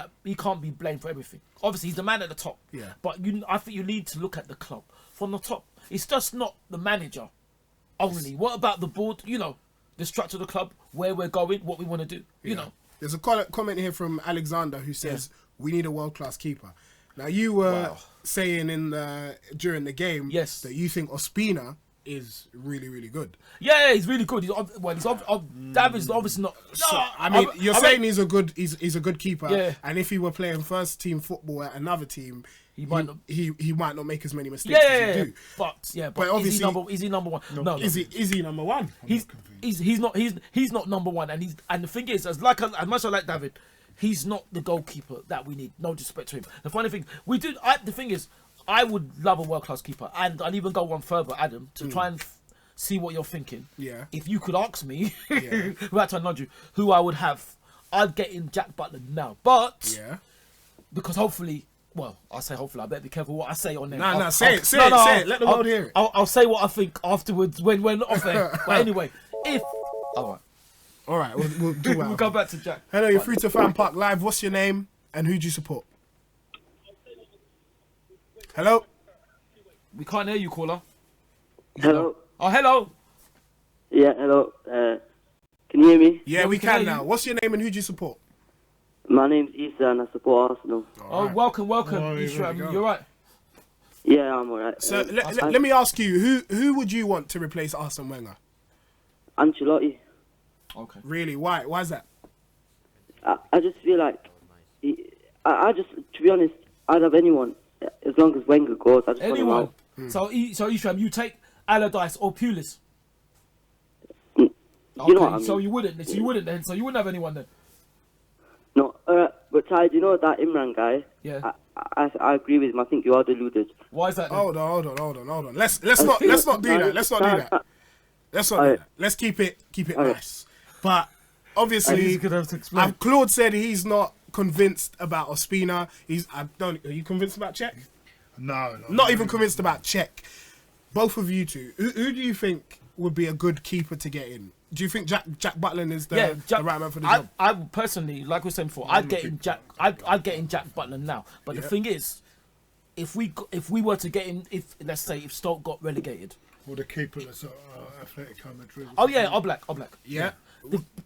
blamed for everything. Obviously, he's the man at the top. Yeah. But I think you need to look at the club from the top. It's just not the manager only. What about the board? You know, the structure of the club, where we're going, what we want to do. You know. There's a comment here from Alexander who says we need a world-class keeper. Now you were saying during the game that you think Ospina is really, really good. Yeah, he's really good. David's obviously not. You're saying he's a good keeper. Yeah. And if he were playing first team football at another team, he might not make as many mistakes as he do. But obviously, is he number one? No. Is he number one? He's not number one. And the thing is, as much as I like David, he's not the goalkeeper that we need. No disrespect to him. The funny thing, the thing is, I would love a world-class keeper, and I'd even go one further, Adam, to try and see what you're thinking. Yeah. If you could ask me, without trying to nudge you, who I would have, I'd get in Jack Butler now. But because hopefully, I say hopefully, I better be careful what I say on there. Say it. Let the world hear it. I'll say what I think afterwards when we're not off air. But anyway, all right, we'll do that. We'll go back to Jack. Hello, you're free to FanPark Live. What's your name and who do you support? Hello? We can't hear you, caller. Hello? Oh, hello? Yeah, hello. Can you hear me? Yeah, we can now. What's your name and who do you support? My name's Issa and I support Arsenal. Right. Welcome, Issa. You're right. Yeah, I'm alright. So let me ask you, who would you want to replace Arsene Wenger? Ancelotti. Okay. Really? Why? Why is that? I just feel like, to be honest, I'd have anyone. As long as Wenger goes, I just want him out. So Isham, you take Allardyce or Pulis? You know what I mean? So you wouldn't have anyone then? No, but Ty, do you know that Imran guy? Yeah. I agree with him. I think you are deluded. Why is that? Hold on. Let's not do that. Let's not do that. Let's keep it nice. But obviously, Claude said he's not convinced about Ospina. Are you convinced about Czech? No. Not even convinced about Czech. Both of you two. Who do you think would be a good keeper to get in? Do you think Jack Butland is the right man for the job? I personally, like we were saying before, I'd get in Jack Butland now. But the thing is, if we were to get in, let's say if Stoke got relegated, or the keeper that's Atletico Madrid. Oh yeah, Oblak. Yeah.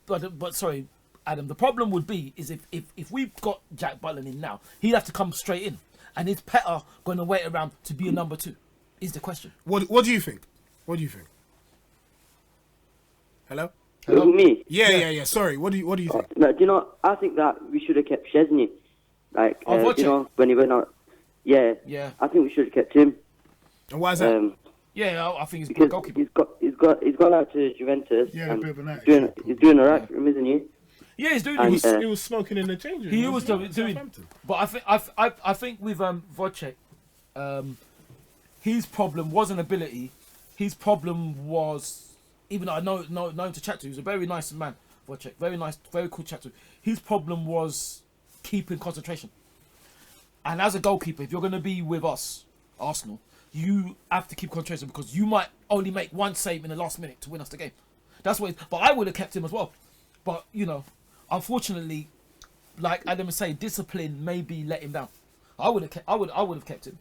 But sorry, Adam. The problem would be is if we've got Jack Butland in now, he'd have to come straight in, and is Petter going to wait around to be a number two? Is the question. What do you think? Hello? Me? Yeah. Sorry. What do you think? Do you know? I think that we should have kept Szczesny. Like, when he went out. Yeah. I think we should have kept him. And why is that? I think he's a good goalkeeper. He's gone out to Juventus. Yeah, and a bit of an action. he's doing alright for him, isn't he? Yeah, he's doing. He was smoking in the change room. He was doing. But I think with Wojciech, his problem wasn't ability. His problem was, even though I know him to chat to, he was a very nice man. Wojciech, very nice, very cool chat to. His problem was keeping concentration. And as a goalkeeper, if you're going to be with us, Arsenal, you have to keep concentration because you might only make one save in the last minute to win us the game. That's what. But I would have kept him as well. But unfortunately, like Adam was saying, discipline maybe let him down. I would have kept him.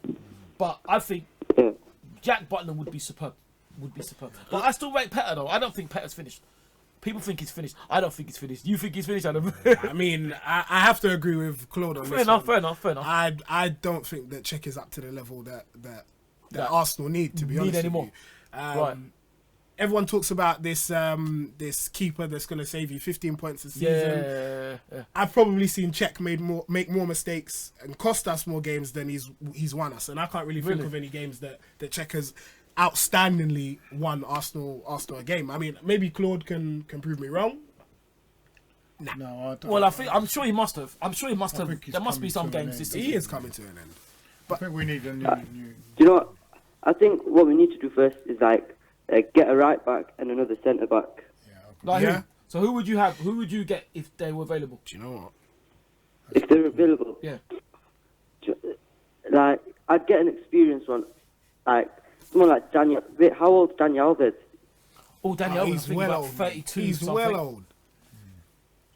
But I think Jack Butland would be superb. But I still rate Petter though. I don't think Petter's finished. People think he's finished. I don't think he's finished. You think he's finished, Adam? I mean, I have to agree with Claude on this. Fair enough. I don't think that Czech is up to the level that Arsenal need, to be honest anymore. with you. Right. Everyone talks about this this keeper that's going to save you 15 points a season. Yeah. I've probably seen Czech make more mistakes and cost us more games than he's won us, and I can't really think of any games that Czech has outstandingly won Arsenal a game. I mean, maybe Claude can prove me wrong. Nah. No, I don't. Well, I'm sure he must have. There must be some games this season. He is coming to an end. But I think we need a new. Do you know what? I think what we need to do first is get a right back and another centre back. Who? So who would you have? Who would you get if they were available? Do you know what? If they're available, yeah. I'd get an experienced one, someone like Daniel. Wait, how old's Daniel Alves? Oh, Daniel Alves, he's I think well about old. 32. He's something. well old.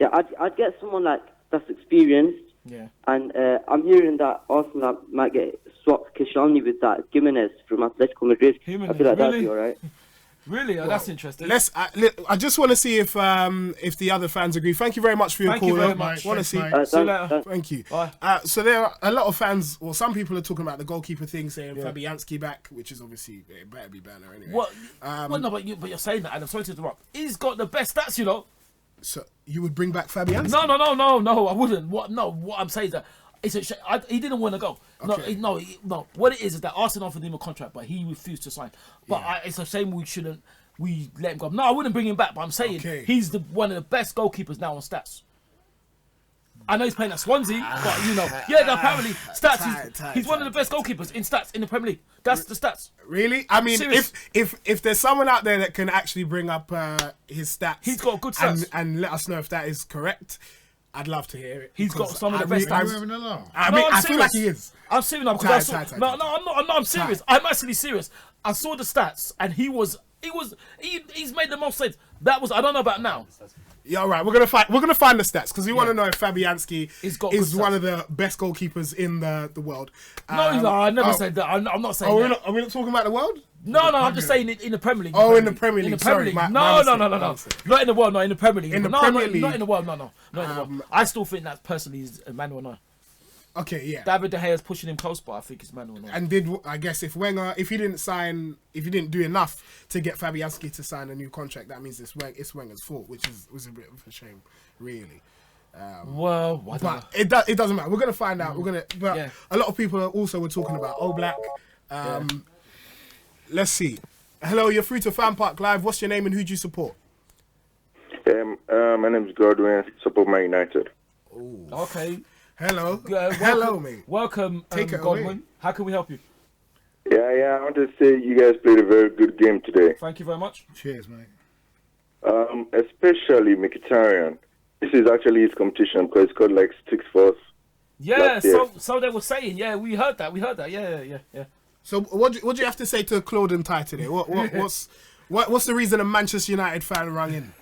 Yeah, I'd get someone that's experienced. Yeah. And I'm hearing that Arsenal might get swapped Kishani with that Gimenez from Atletico Madrid. I feel like that'd be alright. Really? Oh, that's interesting. I just want to see if the other fans agree. Thank you very much for your call. Thank you very much. Want to see? See you later. Thank you. Bye. So there are a lot of fans. Well, some people are talking about the goalkeeper thing, saying Fabianski back, which is obviously it better be Banner anyway. What? No, but you're saying that, Adam. Sorry to interrupt. He's got the best stats, So you would bring back Fabianski? No, I wouldn't. What I'm saying is that he didn't want to go. Okay. No. What it is that Arsenal offered him a contract, but he refused to sign. But it's a shame we let him go. No, I wouldn't bring him back. But I'm saying he's one of the best goalkeepers now on stats. I know he's playing at Swansea, but apparently stats. He's one of the best goalkeepers in stats in the Premier League. That's the stats. Really? I mean, if there's someone out there that can actually bring up his stats, he's got good stats, and let us know if that is correct. I'd love to hear it. He's got some of the best times. I feel like he is. I'm serious now because I'm serious. I'm actually serious. I saw the stats, and he's made the most sense. I don't know about now. Yeah, all right. We're gonna find the stats because we want to know if Fabianski is one of the best goalkeepers in the world. No, I never said that. I'm not saying that. Are we not talking about the world? No, I'm just saying in the Premier League. Oh, in the Premier League. Sorry, no. Not in the world, no. In the Premier League. In the Premier League. Not in the world, no. Not in the world. I still think that personally is Emmanuel Neuer. Okay, yeah. David De Gea is pushing him close, but I think it's Manuel Neuer. And I guess if he didn't do enough to get Fabianski to sign a new contract, that means it's Wenger's fault, which was a bit of a shame, really. It doesn't matter. We're gonna find out. A lot of people were talking about Oblak. Let's see. Hello, you're through to FanPark Live. What's your name and who do you support? My name is Godwin. Support Man United. Ooh. Okay. Hello. Hello, mate. Welcome, Godwin. Away. How can we help you? Yeah. I want to say you guys played a very good game today. Thank you very much. Cheers, mate. Especially Mkhitaryan. This is actually his competition because he scored 6 for us. Yeah, so they were saying. Yeah, we heard that. Yeah. So what do you have to say to Claude and Ty today? What's the reason a Manchester United fan rang in?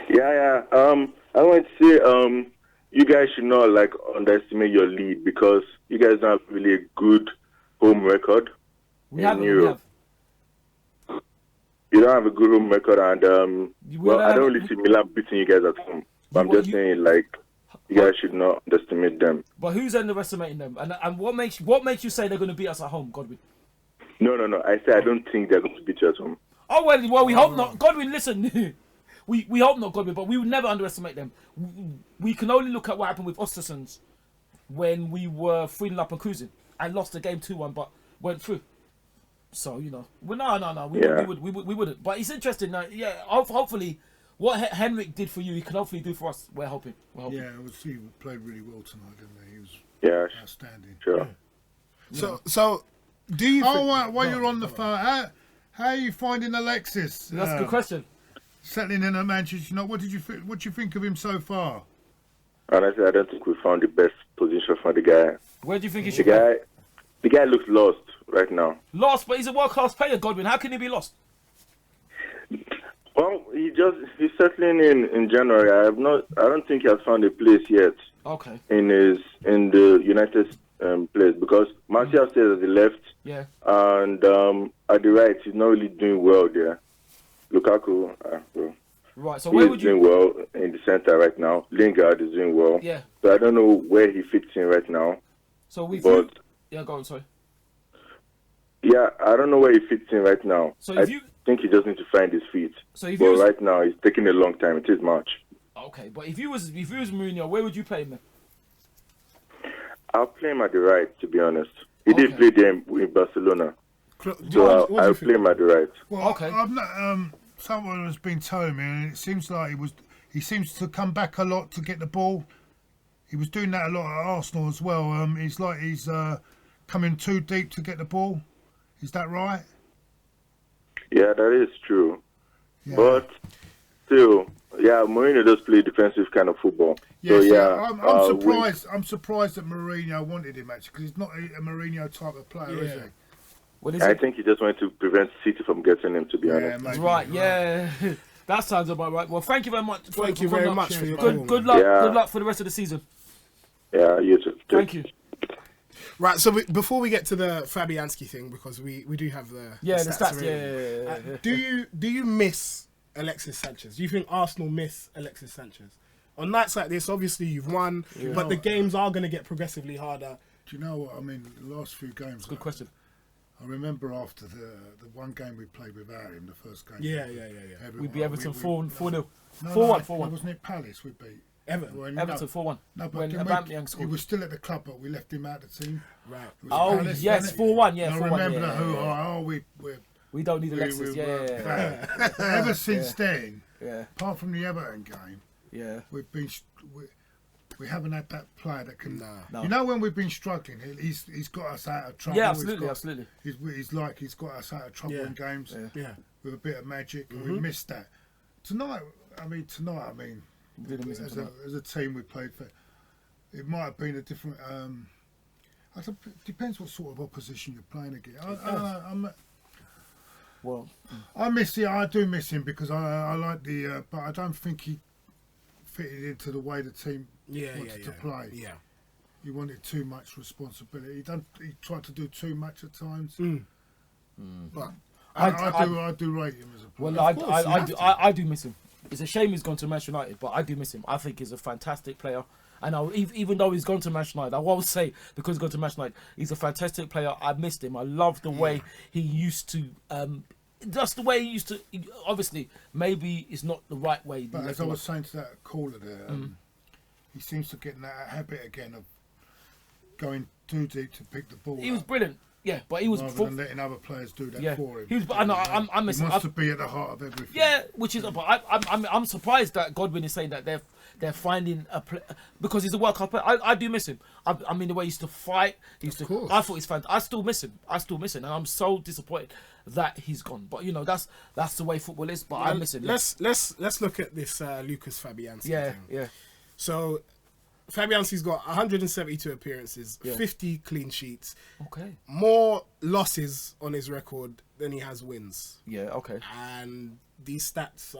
Yeah. I want to say you guys should not underestimate your lead because you guys don't have really a good home record in Europe. You don't have a good home record, and I don't really see Milan beating you guys at home. But I'm just saying, you guys should not underestimate them. But who's underestimating them? And what makes you say they're going to beat us at home, Godwin? No. I say I don't think they're going to beat you at home. Oh well, we hope not. Godwin, listen. We hope not, Godwin, but we would never underestimate them. We can only look at what happened with Östersunds when we were 3-0 up and cruising and lost the game 2-1, but went through. So we wouldn't. But it's interesting. Hopefully, what Henrik did for you, he can hopefully do for us. We're hoping. Yeah, he played really well tonight, didn't he? He was outstanding. Sure. Yeah. So do you? While you're on the phone, how are you finding Alexis? That's a good question. Settling in at Manchester United, what do you think of him so far? Honestly, I don't think we've found the best position for the guy. Where do you think he should play? The guy looks lost right now. Lost, but he's a world-class player, Godwin. How can he be lost? Well, he's settling in January. I don't think he has found a place yet. Okay. In the United place, because Martial stays at the left. Yeah. And at the right, he's not really doing well there. Lukaku, right. So where would you? He's doing well in the center right now. Lingard is doing well. Yeah. So I don't know where he fits in right now. So yeah, go on. Sorry. Yeah, I don't know where he fits in right now. So if you think he just needs to find his feet. So if but right now, it's taking a long time. It is March. Okay, but if you was Mourinho, where would you play him then? I'll play him at the right, to be honest. He did play there in Barcelona. So I'll play him at the right. Well, okay. I've not, someone has been telling me, and it seems like he seems to come back a lot to get the ball. He was doing that a lot at Arsenal as well. It's like he's coming too deep to get the ball. Is that right? Yeah, that is true. Yeah. But still, Mourinho does play defensive kind of football. Yes, so I'm surprised. I'm surprised that Mourinho wanted him actually, because he's not a Mourinho type of player, is he? What is I think he just wanted to prevent City from getting him. To be honest, that's right. Yeah, that sounds about right. Well, thank you very much. Thank you very much for your good luck. Yeah. Good luck for the rest of the season. Yeah, you too. Thank you. Right, so before we get to the Fabianski thing, because we do have the stats. Yeah. Do you miss Alexis Sanchez? Do you think Arsenal miss Alexis Sanchez? On nights like this, obviously you've won, but the games are going to get progressively harder. Do you know what I mean? The last few games. That's a good question. I remember after the one game we played without him, the first game. Yeah. We'd be Everton 4-0. 4-1. Wasn't it Palace we beat? Everton 4-1. No, but when Aubameyang scored. He was still at the club, but we left him out of the team. Right. Oh, Palace, yes, 4-1. Yeah, 4-1. I remember that. We don't need Alexis. Yeah. Ever since then, yeah. Apart from the Everton game, yeah, we haven't had that player that can. No. You know, when we've been struggling, he's got us out of trouble. Yeah, absolutely. He's he's got us out of trouble in games. Yeah. With a bit of magic, and we missed that. Tonight, as a team we played for, it might have been a different. Depends what sort of opposition you're playing against. I do miss him because I like the, but I don't think he fitted into the way the team wanted to play. Yeah, he wanted too much responsibility. He tried to do too much at times. But I do rate him as a player. Well, I do miss him. It's a shame he's gone to Manchester United, but I do miss him. I think he's a fantastic player. And even though he's gone to Manchester United, I won't say because he's gone to Manchester United, he's a fantastic player. I missed him. I love the way he used to. Just the way he used to. Obviously, maybe it's not the right way. But as I was saying to that caller there, he seems to get in that habit again of going too deep to pick the ball. He was brilliant. Yeah, but he was rather than letting other players do that for him. He was. I'm missing. He wants to be at the heart of everything. Yeah, which is. But I'm surprised that Godwin is saying that they're finding a play because he's a World Cup player. I do miss him. I mean the way he used to fight. I thought he's fantastic. I still miss him, and I'm so disappointed that he's gone. But that's the way football is. But I miss him. Let's look at this Lucas Fabianski. Yeah. So Fabianski's got 172 appearances, 50 clean sheets. Okay. More losses on his record than he has wins. Yeah, okay. And these stats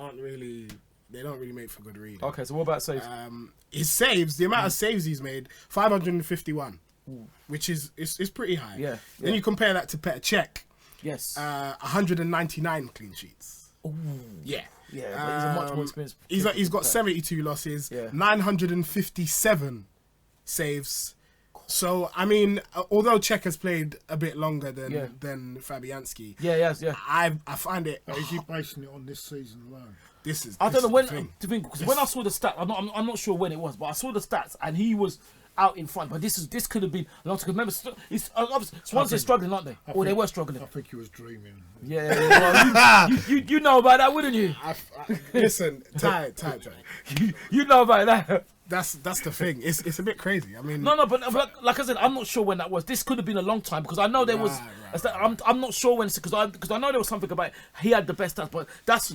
they don't really make for good reading. Okay, so what about saves? His saves, the amount of saves he's made, 551, which is pretty high. Yeah. Then you compare that to Petr Cech. Yes. 199 clean sheets. Ooh. Yeah. Yeah, but he's a much more experienced. He's got 72 losses, 957 saves. So I mean, although Cech has played a bit longer than Fabianski, I find it. Is he basing it on this season alone? I don't know when to think because when I saw the stats, I'm not sure when it was, but I saw the stats and he was out in front. But this could have been a lot. Remember, Swansea are struggling, aren't they? They were struggling. I think he was dreaming. Yeah. Well, you know about that, wouldn't you? Listen, Ty. You know about that. That's the thing. It's a bit crazy. I mean, no, but like I said, I'm not sure when that was. This could have been a long time because I know there was. I'm not sure when because I know there was something about he had the best stats, but that's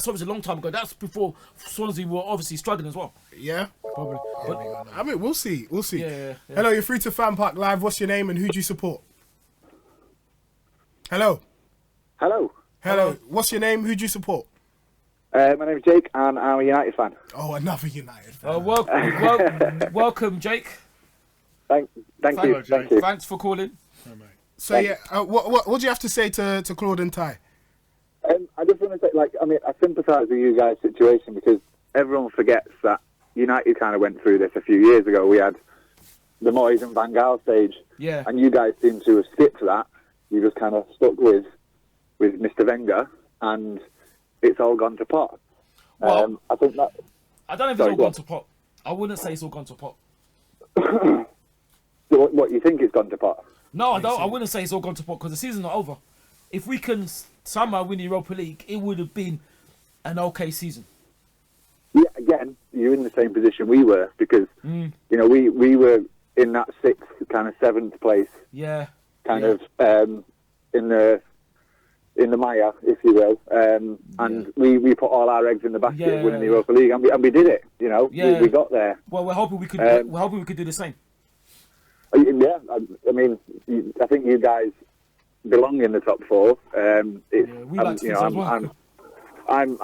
obviously a long time ago. That's before Swansea were obviously struggling as well. Yeah, probably. But I mean, we'll see. Yeah. Hello, you're free to FanPark Live. What's your name and who do you support? Hello. What's your name? Who do you support? My name's Jake, and I'm a United fan. Oh, another United fan. Welcome, Jake. Thank you. Thanks for calling. So what do you have to say to Claude and Ty? I just want to say, I sympathise with you guys' situation because everyone forgets that United kind of went through this a few years ago. We had the Moyes and Van Gaal stage, and you guys seem to have skipped that. You just kind of stuck with Mr. Wenger, and it's all gone to pot. Well, I think that. I don't know if it's all gone to pot. I wouldn't say it's all gone to pot. What you think it's gone to pot? No, I don't. I wouldn't say it's all gone to pot because the season's not over. If we can somehow win the Europa League, it would have been an okay season. Yeah, again, you're in the same position we were because we were in that 6th, kind of 7th place. Yeah. In the mire, if you will, and we put all our eggs in the basket of winning the Europa League, and we did it. We got there. Well, we're hoping we could. We're hoping we could do the same. Yeah, I mean, I think you guys belong in the top 4. We like to as well. I'm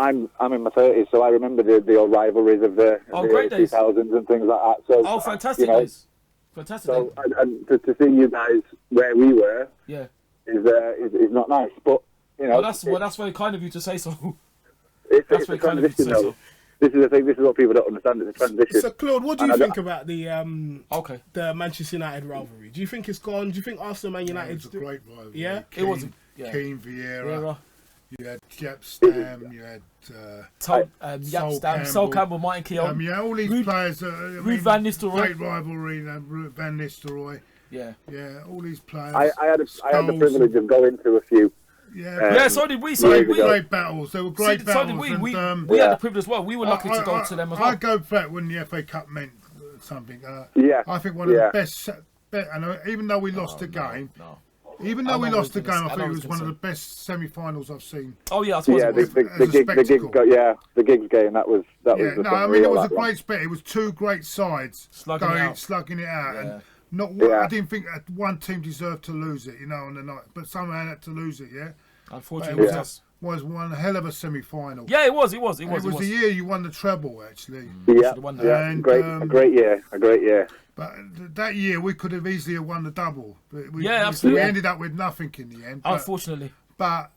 in my 30s, so I remember the old rivalries of the 2000s and things like that. So, fantastic days! Fantastic. So, and to see you guys where we were, is not nice. But that's very kind of you to say so. That's very kind of you to say so. This is the thing. This is what people don't understand. It's a transition. So, Claude, what do you think about the Manchester United rivalry? Do you think it's gone? Do you think Arsenal and United? It was a great rivalry. Yeah, it was. Keane, Vieira. You had Jep Stam. You had Sol Campbell, Martin Keown. All these players. Ruud Van Nistelrooy. Great rivalry. Ruud Van Nistelrooy. Yeah, all these players. I had the privilege of going to a few. So did we. Great battles. They were great battles. So did we. We had the privilege as well. We were lucky to go to them as well. I go back when the FA Cup meant something. I think one of the best. And even though we lost the game, even though we lost the game, I think it was one of the best semi-finals I've seen. Oh yeah, I suppose it was. The Giggs game. That was. It was a great spectacle. It was two great sides slugging it out, and. I didn't think one team deserved to lose it, on the night, but somehow had to lose it. Unfortunately, it was one hell of a semi-final. Yeah, it was. It was the year you won the treble, actually. And, a great year. But that year we could have easily won the double. Absolutely. We ended up with nothing in the end. Unfortunately. But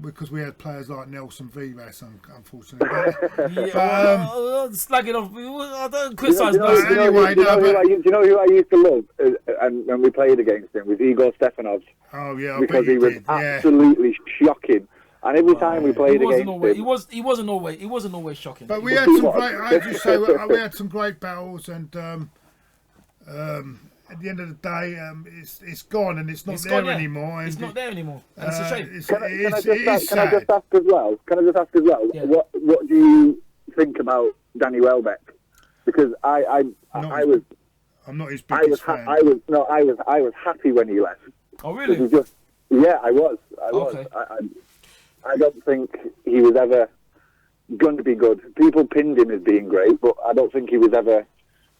because we had players like Nelson Vivas, unfortunately. Slagging off. I don't criticise. Do you know who I used to love? And when we played against him was Igor Stefanov. Oh yeah, because he was absolutely shocking. And every time we played against him, he wasn't always shocking. But we had some great. I have to say, we had some great battles, and at the end of the day, it's gone and it's not there anymore. It's not there anymore. And it's a shame. Can I just ask as well? Yeah. What do you think about Danny Welbeck? Because I'm not his biggest fan. I was happy when he left. Oh really? I was. Okay. I don't think he was ever going to be good. People pinned him as being great, but I don't think he was ever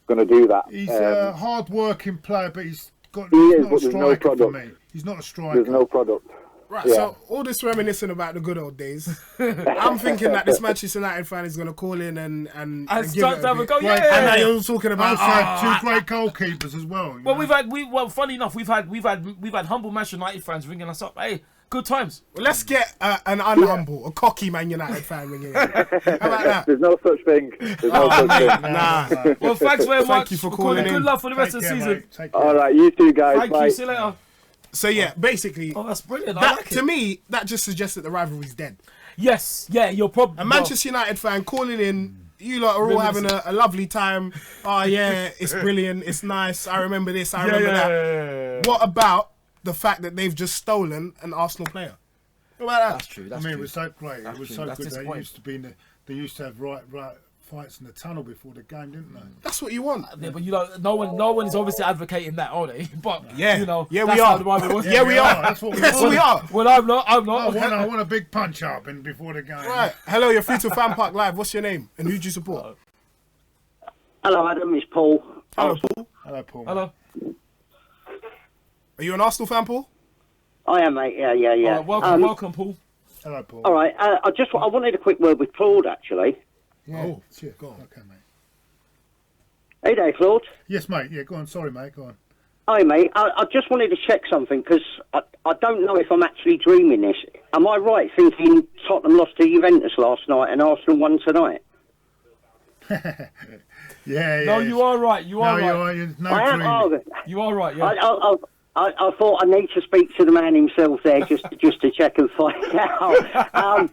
going to do that. He's a hard-working player, but he's not a striker for me. He's not a striker. There's no product. Right, so all this reminiscing about the good old days, I'm thinking that this Manchester United fan is going to call in and give it a bit. And now you're talking about two great goalkeepers as well. Well, funny enough, we've had humble Manchester United fans ringing us up. Hey, good times. Well, let's get an unhumble, a cocky Man United fan ringing in. How about that? There's no such thing. Nah. Well, thanks very much. Thank you for calling in. Good luck for the rest of the season. All right, you too, guys. Thank you. See you later. So yeah, basically, that's brilliant. To me, that just suggests that the rivalry's dead. Yes, you're probably a Manchester United fan calling in. You lot are all having a lovely time. Oh yeah, it's brilliant. It's nice. I remember this. I remember that. Yeah. What about the fact that they've just stolen an Arsenal player? What about that? That's true. It was so great. It was so good. They used to have fights in the tunnel before the game, didn't they? That's what you want. Yeah, but you know, no one is obviously advocating that, are they? But Yeah, you know, yeah, that's we how are. the Bible was. Yeah, we are. That's what we Yes, want. we are. Well, I'm not. I want a big punch up in before the game. Right. Hello, you're free to FanPark Live. What's your name and who do you support? Hello, Adam. It's Paul. Hello, Paul. Hello, Paul. Hello. Are you an Arsenal fan, Paul? I am, mate. Yeah. All right, welcome, Paul. Hello, Paul. All right. I wanted a quick word with Claude, actually. Yeah. Oh, shit. Go on. Okay, mate. Hey there, Claude. Yes, mate. Yeah, go on. Sorry, mate. Go on. Hi, mate. I just wanted to check something because I don't know if I'm actually dreaming this. Am I right thinking Tottenham lost to Juventus last night and Arsenal won tonight? Yeah. No, you are right. You are right. You are right. Yeah. I thought I need to speak to the man himself there just to check and find out. I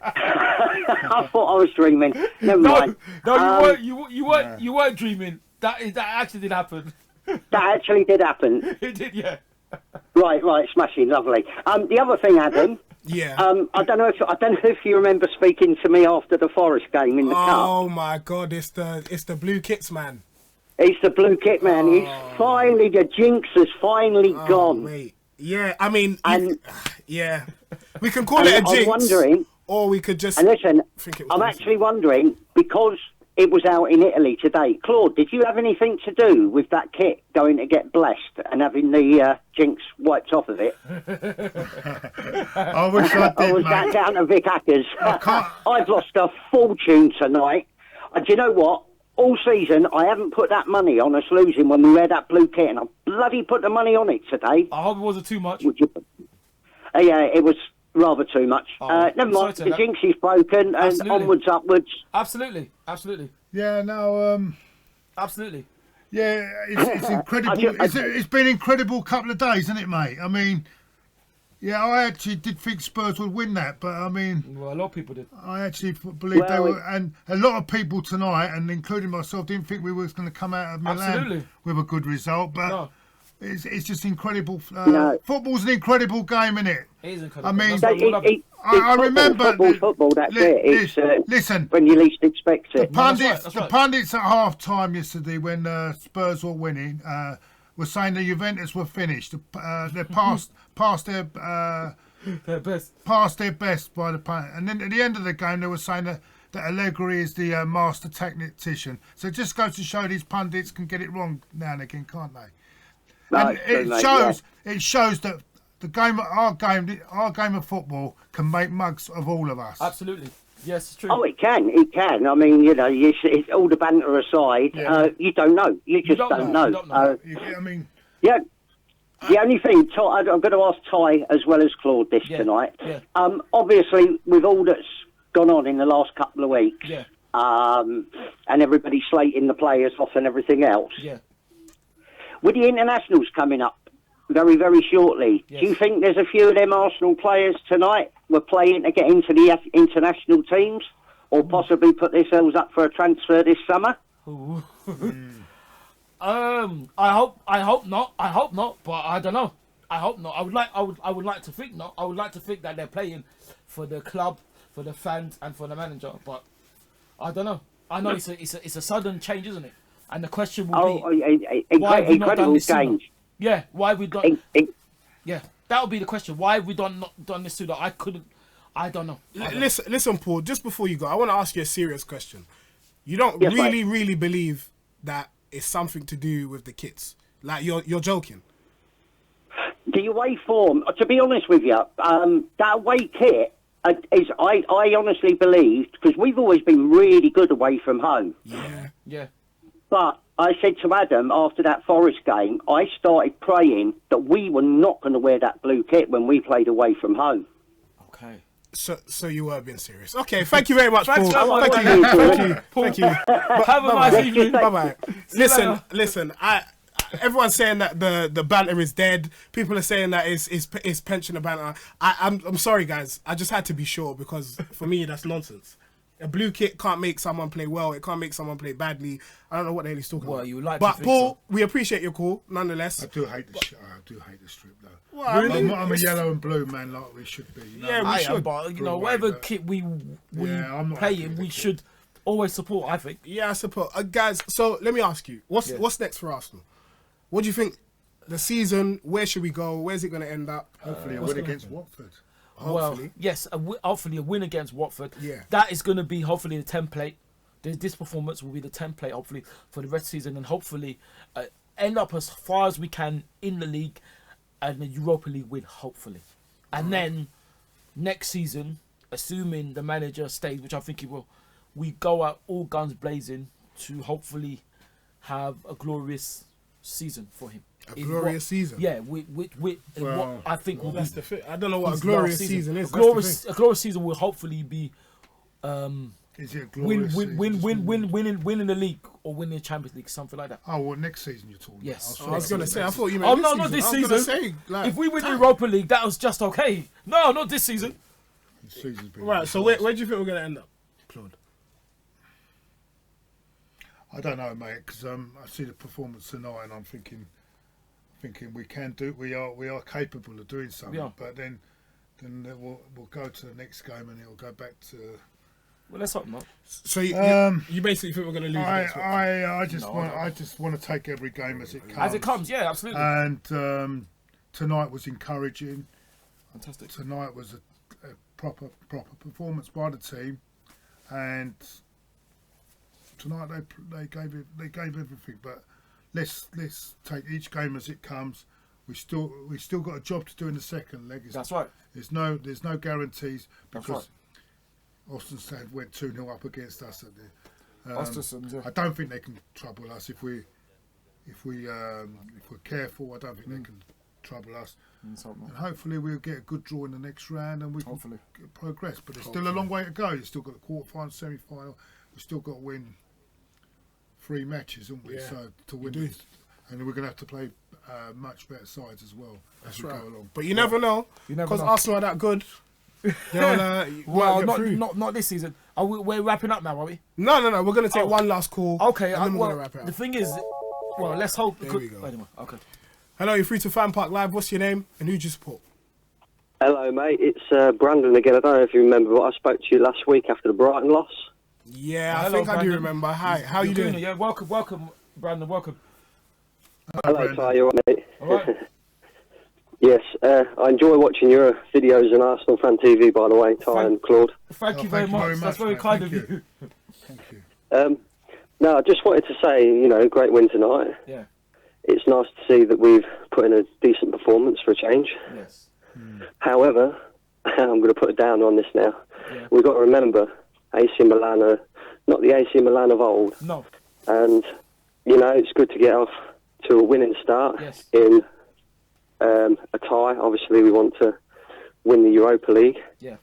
thought I was dreaming. Never mind. No, you weren't dreaming. That actually did happen. That actually did happen. It did, yeah. Right, smashing, lovely. The other thing, Adam. Yeah. I don't know if you remember speaking to me after the Forest game in the cup. Oh my God! It's the blue kits, man. It's the blue kit man. He's finally, the jinx has finally gone. Wait. Yeah, I mean, yeah, we can call it a jinx. I'm wondering, or we could just. And listen, think it was I'm awesome. actually wondering because it was out in Italy today. Claude, did you have anything to do with that kit going to get blessed and having the jinx wiped off of it? I wish I did, or was that down to Vic Hackers? I've lost a fortune tonight. And do you know what? All season, I haven't put that money on us losing when we wear that blue kit, and I bloody put the money on it today. I hope it wasn't too much. Yeah, it was rather too much. Never mind, the jinx is broken, and onwards, upwards. Absolutely. Yeah, no, absolutely. Yeah, it's incredible. It's been an incredible couple of days, isn't it, mate? I mean, yeah, I actually did think Spurs would win that, but I mean... Well, a lot of people did. I actually believe they were... And a lot of people tonight, and including myself, didn't think we were going to come out of Milan with a good result, but it's just incredible. Football's an incredible game, isn't it? It is incredible. I mean, I remember... Football, that's it. Listen, when you least expect it. The pundits at half-time yesterday, when Spurs were winning... were saying the Juventus were finished. They're past their best by the point. And then at the end of the game, they were saying that Allegri is the master tactician. So it just goes to show these pundits can get it wrong now and again, can't they? And it shows that our game of football can make mugs of all of us. Absolutely. Yes, it's true. Oh, it can. I mean, you know, it's all the banter aside, you don't know. You just don't know. I mean... Yeah. The only thing, I'm going to ask Ty as well as Claude this tonight. Yeah. Obviously, with all that's gone on in the last couple of weeks, and everybody slating the players off and everything else, with the internationals coming up very, very shortly, do you think there's a few of them Arsenal players tonight were playing to get into the international teams or possibly put themselves up for a transfer this summer? I hope not, but I don't know. I hope not. I would like to think not. I would like to think that they're playing for the club, for the fans, and for the manager. But I don't know. I know it's a sudden change, isn't it? And the question will be, why have we not done this sooner? Yeah, why have we done? Yeah, that would be the question. Why have we not done this sooner? I don't know. Listen, Paul. Just before you go, I want to ask you a serious question. You don't really believe that it's something to do with the kits? Like you're joking? The away form. To be honest with you, that away kit is. I honestly believe because we've always been really good away from home. Yeah. But I said to Adam after that Forest game, I started praying that we were not going to wear that blue kit when we played away from home. Okay. So you were being serious. Okay, thank you very much, Paul. Thank you. Have a nice evening. Bye-bye. Listen. Everyone's saying that the banter is dead. People are saying that it's pensioner banter. I'm sorry, guys. I just had to be sure because for me that's nonsense. A blue kit can't make someone play well. It can't make someone play badly. I don't know what the hell he's talking about. You like but Paul, we appreciate your call nonetheless. I do hate the strip though. Well, really? I'm a yellow and blue man like we should be. You know? Yeah, we should. But whatever kit we play in, we should always support, I think. Yeah, I support. Guys, so let me ask you, what's next for Arsenal? What do you think? The season, where should we go? Where's it going to end up? Hopefully a win against Watford. Hopefully. Well, yes, hopefully a win against Watford. Yeah. That is going to be hopefully the template. This performance will be the template, hopefully, for the rest of the season, and hopefully end up as far as we can in the league and the Europa League win, hopefully. And then next season, assuming the manager stays, which I think he will, we go out all guns blazing to hopefully have a glorious season for him. A glorious season? Yeah, with what I think will be. That's the fit. I don't know what a glorious season is. A glorious season will hopefully be is it a glorious winning the league or winning the Champions League, something like that. Oh, well, next season you're talking Yes. about. I was going to say, I thought you meant this season. Not this season. I was gonna say, like, if we win the Europa League, that was just okay. No, not this season. Right, so where do you think we're going to end up, Claude? I don't know, mate, because I see the performance tonight and I'm thinking we can do. We are capable of doing something, but then we'll go to the next game and it'll go back to. Well, let's hope not. So you basically think we're going to lose? I just want to take every game as it comes. As it comes, yeah, absolutely. And tonight was encouraging. Fantastic. Tonight was a proper performance by the team, and tonight they gave everything. But let's take each game as it comes. We still got a job to do in the second leg. That's right. There's no guarantees That's because Osterstad went 2-0 up against us at the. Ostersund, yeah. I don't think they can trouble us if we're careful. I don't think they can trouble us. And hopefully we'll get a good draw in the next round and we can progress. But there's still a long way to go. You've still got the quarter-final, semi-final. We've still got to win 3 matches, haven't we? Yeah, So to win this, and then we're going to have to play much better sides as well as we go along. But you never know, because Arsenal are that good. Well, not this season. We're wrapping up now, are we? No. We're going to take one last call. Okay, and then we're going to wrap it up. The thing is, well, let's hope. There we go. Anyway, okay. Hello, you're free to FanPark Live. What's your name and who do you support? Hello, mate. It's Brandon again. I don't know if you remember, but I spoke to you last week after the Brighton loss. Yeah, I think I do remember. Hi, how are you doing? Yeah, welcome, Brandon. Welcome. Hello, Ty. You all right, mate? All right. Yes, I enjoy watching your videos on Arsenal Fan TV, by the way, Ty and Claude. Thank you very much. That's very kind of you. Thank you. No, I just wanted to say, great win tonight. Yeah. It's nice to see that we've put in a decent performance for a change. Yes. However, I'm going to put a downer on this now. Yeah. We've got to remember, AC Milan are not the AC Milan of old. No. And, it's good to get off to a winning start in a tie. Obviously, we want to win the Europa League. Yeah.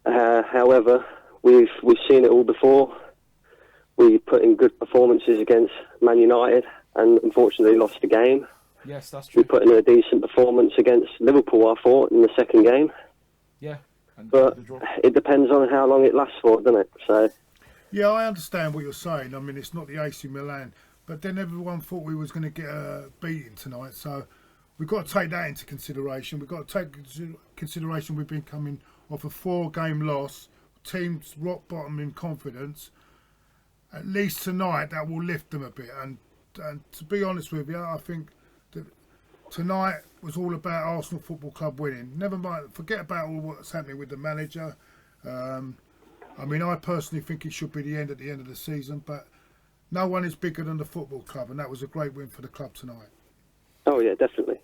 However, we've seen it all before. We put in good performances against Man United and unfortunately lost the game. Yes, that's true. We put in a decent performance against Liverpool, I thought, in the second game. Yeah. But it depends on how long it lasts for, doesn't it? So. Yeah, I understand what you're saying. I mean, it's not the AC Milan, but then everyone thought we was going to get a beating tonight. So we've got to take that into consideration. We've got to take into consideration we've been coming off a 4-game loss. Teams rock bottom in confidence. At least tonight, that will lift them a bit. And to be honest with you, I think that tonight was all about Arsenal Football Club winning. Never mind, forget about all what's happening with the manager. I mean, I personally think it should be the end at the end of the season, but no one is bigger than the football club, and that was a great win for the club tonight. Oh, yeah, definitely.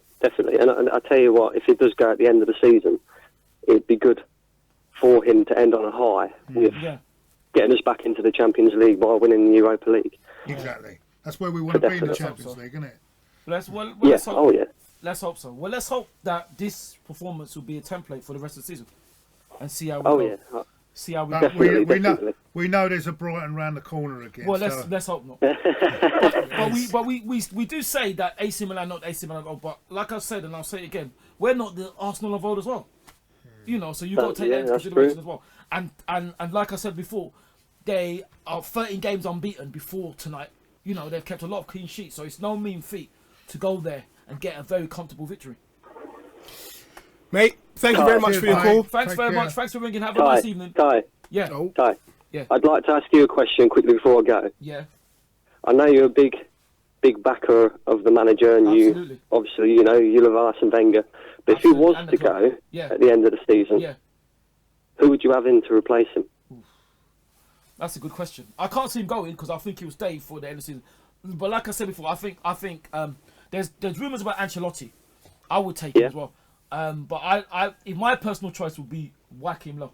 And I tell you what, if it does go at the end of the season, it'd be good for him to end on a high with getting us back into the Champions League by winning the Europa League. Exactly. That's where we want to be in the Champions League, isn't it? Let's hope. Let's hope so. Well, let's hope that this performance will be a template for the rest of the season, and see how we go. See how we go. We know there's a Brighton round the corner again. Well, let's hope not. but we do say that AC Milan, not AC Milan. But like I said, and I'll say it again, we're not the Arsenal of old as well. So you've got to take that into consideration as well. And like I said before, they are 13 games unbeaten before tonight. They've kept a lot of clean sheets, so it's no mean feat to go there and get a very comfortable victory. Mate, thank you very much for your call. Thanks very much. Thanks for ringing. Have a nice evening. Ty. Yeah. Ty. Yeah. I'd like to ask you a question quickly before I go. Yeah. I know you're a big backer of the manager, and Absolutely. you obviously, you know, you love Arsene Wenger. But if he was to go at the end of the season, who would you have in to replace him? That's a good question. I can't see him going because I think he'll stay for the end of the season. But like I said before, I think there's rumours about Ancelotti. I would take him as well. But I if my personal choice would be whack him low.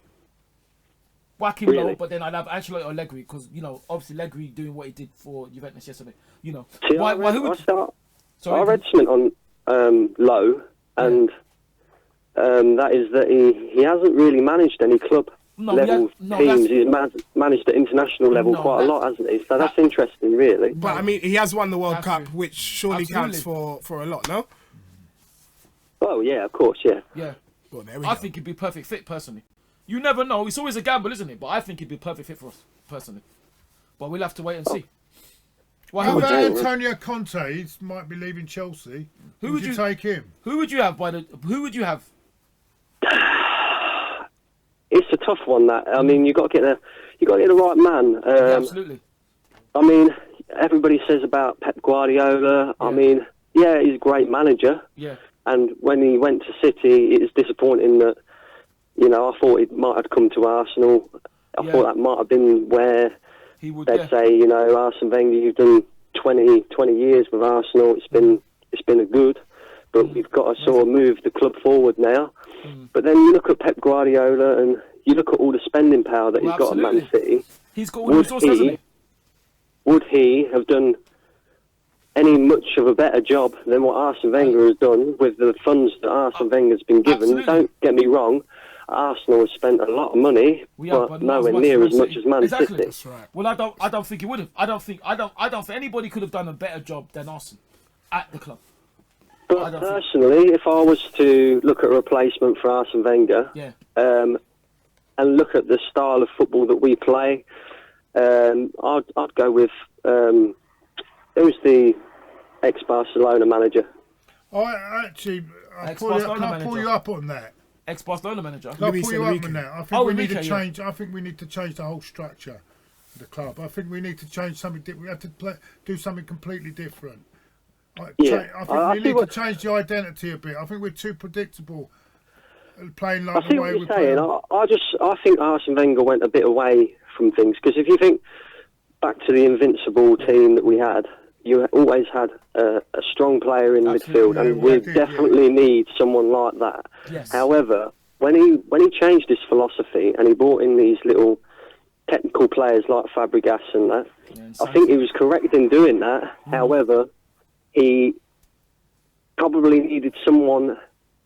Whack him low, but then I'd have Ancelotti or Allegri because, you know, obviously Allegri doing what he did for Juventus yesterday. You know, See, I read something on Low, and that is that he hasn't really managed any club level teams. He's managed at international level quite a lot, hasn't he? So that's interesting, really. But I mean, he has won the World Cup, which surely counts for a lot, no? Oh yeah, of course, yeah. Yeah. Well, I think he'd be a perfect fit, personally. You never know. It's always a gamble, isn't it? But I think he'd be a perfect fit for us, personally. But we'll have to wait and see. Well, how about Antonio Conte? He might be leaving Chelsea. Who would you take him? Who would you have? Who would you have? It's a tough one. That I mean, you got to get the right man. Absolutely. I mean, everybody says about Pep Guardiola. I mean, yeah, he's a great manager. Yeah. And when he went to City, it was disappointing that, you know, I thought he might have come to Arsenal. I thought that might have been where they'd say, you know, Arsene Wenger, you've done 20 years with Arsenal. It's been a good, but we've got to sort of move the club forward now. But then you look at Pep Guardiola and you look at all the spending power that he's got at Man City. He's got all the resources, hasn't he? Would he have done any much of a better job than what Arsene Wenger has done with the funds that Arsene Wenger's been given? Absolutely. Don't get me wrong, Arsenal has spent a lot of money, but nowhere near as much as Man City. That's right. Well, I don't think he would have. I don't think anybody could have done a better job than Arsenal at the club. But personally, if I was to look at a replacement for Arsene Wenger, and look at the style of football that we play, I'd go with who's the ex-Barcelona manager? I'll pull you up on that. Ex-Barcelona manager. I'll pull you up on that. I think we need to change. I think we need to change the whole structure of the club. I think we need to change something different. We have to do something completely different. I think we need to change the identity a bit. I think we're too predictable, playing like the way we play. I think Arsene Wenger went a bit away from things, because if you think back to the invincible team that we had, you always had a strong player in midfield, and we definitely need someone like that. Yes. However, when he changed his philosophy and he brought in these little technical players like Fabregas and that, I think he was correct in doing that. However, he probably needed someone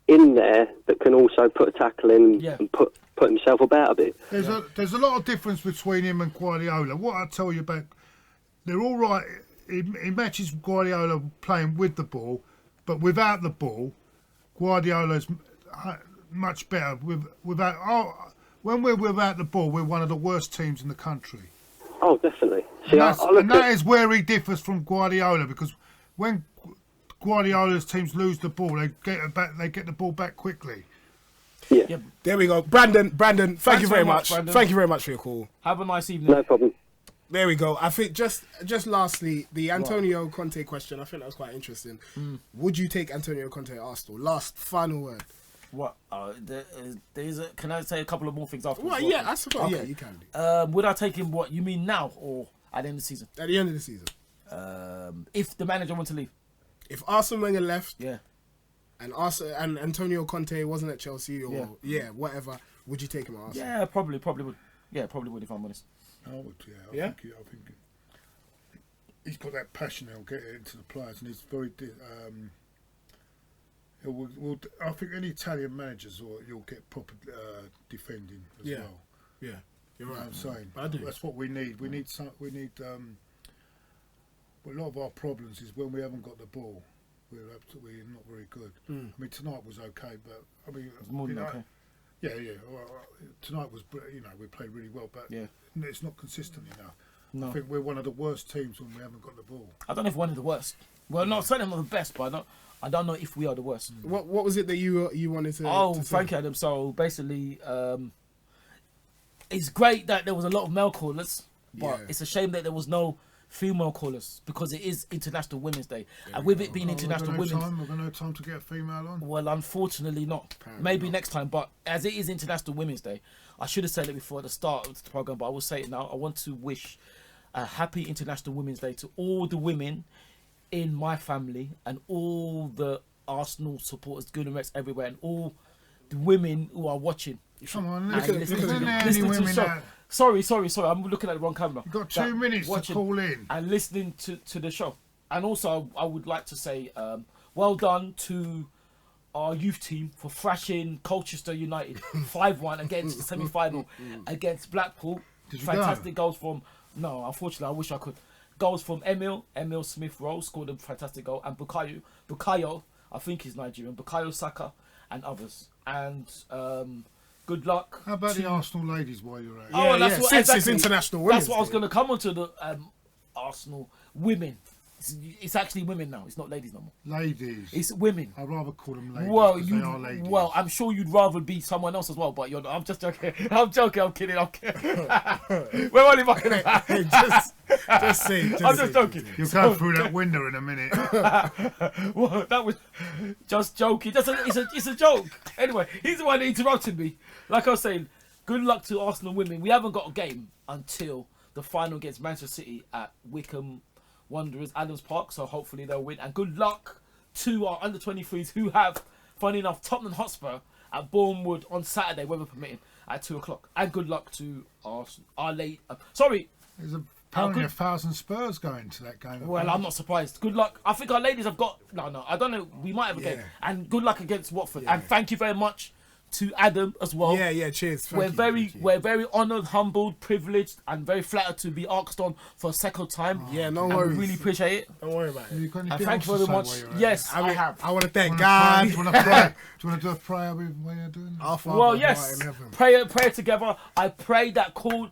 in there that can also put a tackle in and put himself about a bit. There's a lot of difference between him and Guardiola. What I tell you about, they're all right. He matches Guardiola playing with the ball, but without the ball, Guardiola's much better. When we're without the ball, we're one of the worst teams in the country. Oh, definitely. See, and that is where he differs from Guardiola, because when Guardiola's teams lose the ball, they get the ball back quickly. Yeah. There we go. Brandon, thank you very much. Brandon. Thank you very much for your call. Have a nice evening. No problem. There we go. I think just lastly, the Antonio Conte question, I think that was quite interesting. Would you take Antonio Conte at Arsenal? Last, final word. What? Can I say a couple of more things after? Well, yeah, I suppose. Okay. Yeah, you can do. Would I take him, what, you mean now or at the end of the season? At the end of the season. If the manager wants to leave. If Arsene Wenger left, and Antonio Conte wasn't at Chelsea or whatever, would you take him at Arsenal? Yeah, probably would. Yeah, probably would if I'm honest. I would. I think he's got that passion. He'll get it into the players, and he's very. I think any Italian managers you'll get proper defending as well. Yeah, you're right. You know what I'm saying, I do. That's what we need. We need a lot of our problems is when we haven't got the ball, we're not very good. I mean, tonight was okay, but I mean, it was more than okay. Yeah. Well, tonight was, we played really well, but it's not consistent enough. No. I think we're one of the worst teams when we haven't got the ball. I don't know if one of the worst. Well, not certainly not the best, but I don't know if we are the worst. What was it that you wanted to? Frankie Adams. So basically, it's great that there was a lot of male callers, but it's a shame that there was no female callers because it is International Women's Day, and with it being International Women's, we've got no time to get a female on. Well, unfortunately not. Maybe next time, but as it is International Women's Day, I should have said it before the start of the program, but I will say it now. I want to wish a happy International Women's Day to all the women in my family and all the Arsenal supporters, Goonerets everywhere, and all the women who are watching. Come on, listening to the show. Sorry. I'm looking at the wrong camera. You've got 2 minutes to call in. And listening to the show. And also, I would like to say, well done to our youth team for thrashing Colchester United 5-1 against the semi-final against Blackpool. Fantastic goals from... No, unfortunately, I wish I could. Goals from Emil Smith-Rowe scored a fantastic goal. And Bukayo, I think he's Nigerian, Bukayo Saka and others. And... good luck. How about the Arsenal ladies while you're at it? Oh, that's what, since it's International Women's That's what I was going to come on to, the Arsenal women. It's actually women now. It's not ladies no more. Ladies. It's women. I'd rather call them ladies. Well, they are ladies. Well, I'm sure you'd rather be someone else as well, but you're not. I'm just joking. I'm kidding. We're only fucking about. Just say. I'm just joking. You'll go through that window in a minute. Well, that was just joking. It's a joke. Anyway, he's the one that interrupted me. Like I was saying, good luck to Arsenal women. We haven't got a game until the final against Manchester City at Wycombe Wanderers, Adams Park, so hopefully they'll win. And good luck to our under-23s who have, funny enough, Tottenham Hotspur at Bournemouth on Saturday, weather permitting, at 2 o'clock. And good luck to our late... There's apparently 1,000 Spurs going to that game. Well, I'm not surprised. Good luck. I think our ladies have got... No, I don't know. We might have a game. And good luck against Watford. And thank you very much to Adam as well. Yeah, cheers. We're very honoured, humbled, privileged, and very flattered to be asked on for a second time. No worries. We really appreciate it. Don't worry about it. And thank you very much. Yes, I have. I want to thank God. Do you want to do a prayer when you're doing that? Well, yes. Prayer together. I pray that Claude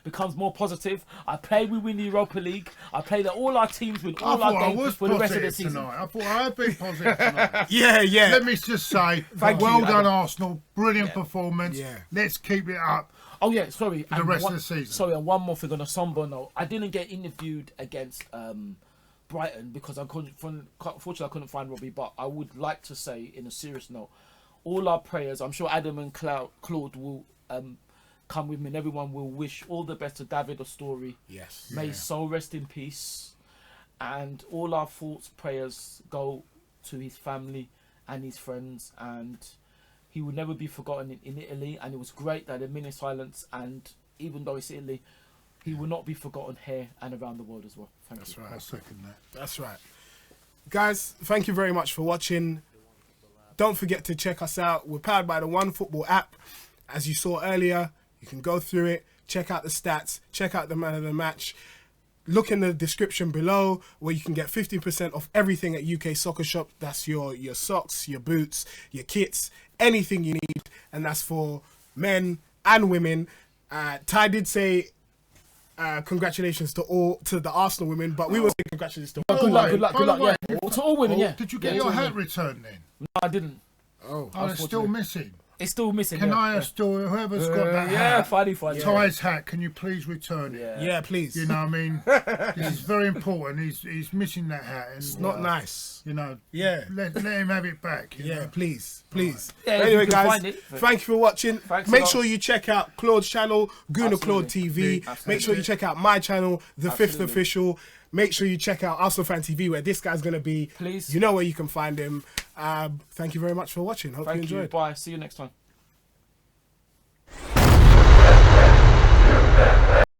becomes more positive. I pray we win the Europa League. I pray that all our teams win all our games for the rest of the season. Tonight. I thought I had been positive tonight. Yeah. Let me just say, well done, Arsenal. Brilliant performance. Yeah. Let's keep it up. Oh yeah, sorry. For the rest of the season. Sorry, and one more thing on a somber note. I didn't get interviewed against Brighton because unfortunately I couldn't find Robbie. But I would like to say, in a serious note, all our prayers. I'm sure Adam and Claude will come with me, and everyone will wish all the best to David Astori. Yes. May his soul rest in peace, and all our thoughts, prayers go to his family and his friends, and he will never be forgotten in Italy. And it was great that a minute silence, and even though it's Italy, he will not be forgotten here and around the world as well. Thank you. Right. I second that. That's right. Guys, thank you very much for watching. Don't forget to check us out. We're powered by the OneFootball app. As you saw earlier, you can go through it, check out the stats, check out the man of the match. Look in the description below where you can get 15% off everything at UK Soccer Shop. That's your socks, your boots, your kits, anything you need. And that's for men and women. Ty did say congratulations to the Arsenal women, but we will say congratulations to all women. Good luck. Yeah. To all women, yeah. Did you get your hat returned then? No, I didn't. Oh, it's still missing. It's still missing. Can I still, whoever's got that hat, funny. Ty's hat, can you please return it? Yeah, please. You know what I mean? This is very important. He's missing that hat. And, it's not nice. You know, yeah. Let him have it back. You know? Please. Right. Yeah, anyway, guys, thank you for watching. Make sure you check out Claude's channel, Gooner Claude TV. Make sure you check out my channel, The Fifth Official. Make sure you check out Arsenal Fan TV, where this guy's going to be. Please. You know where you can find him. Thank you very much for watching. Hope you enjoyed. Bye. See you next time.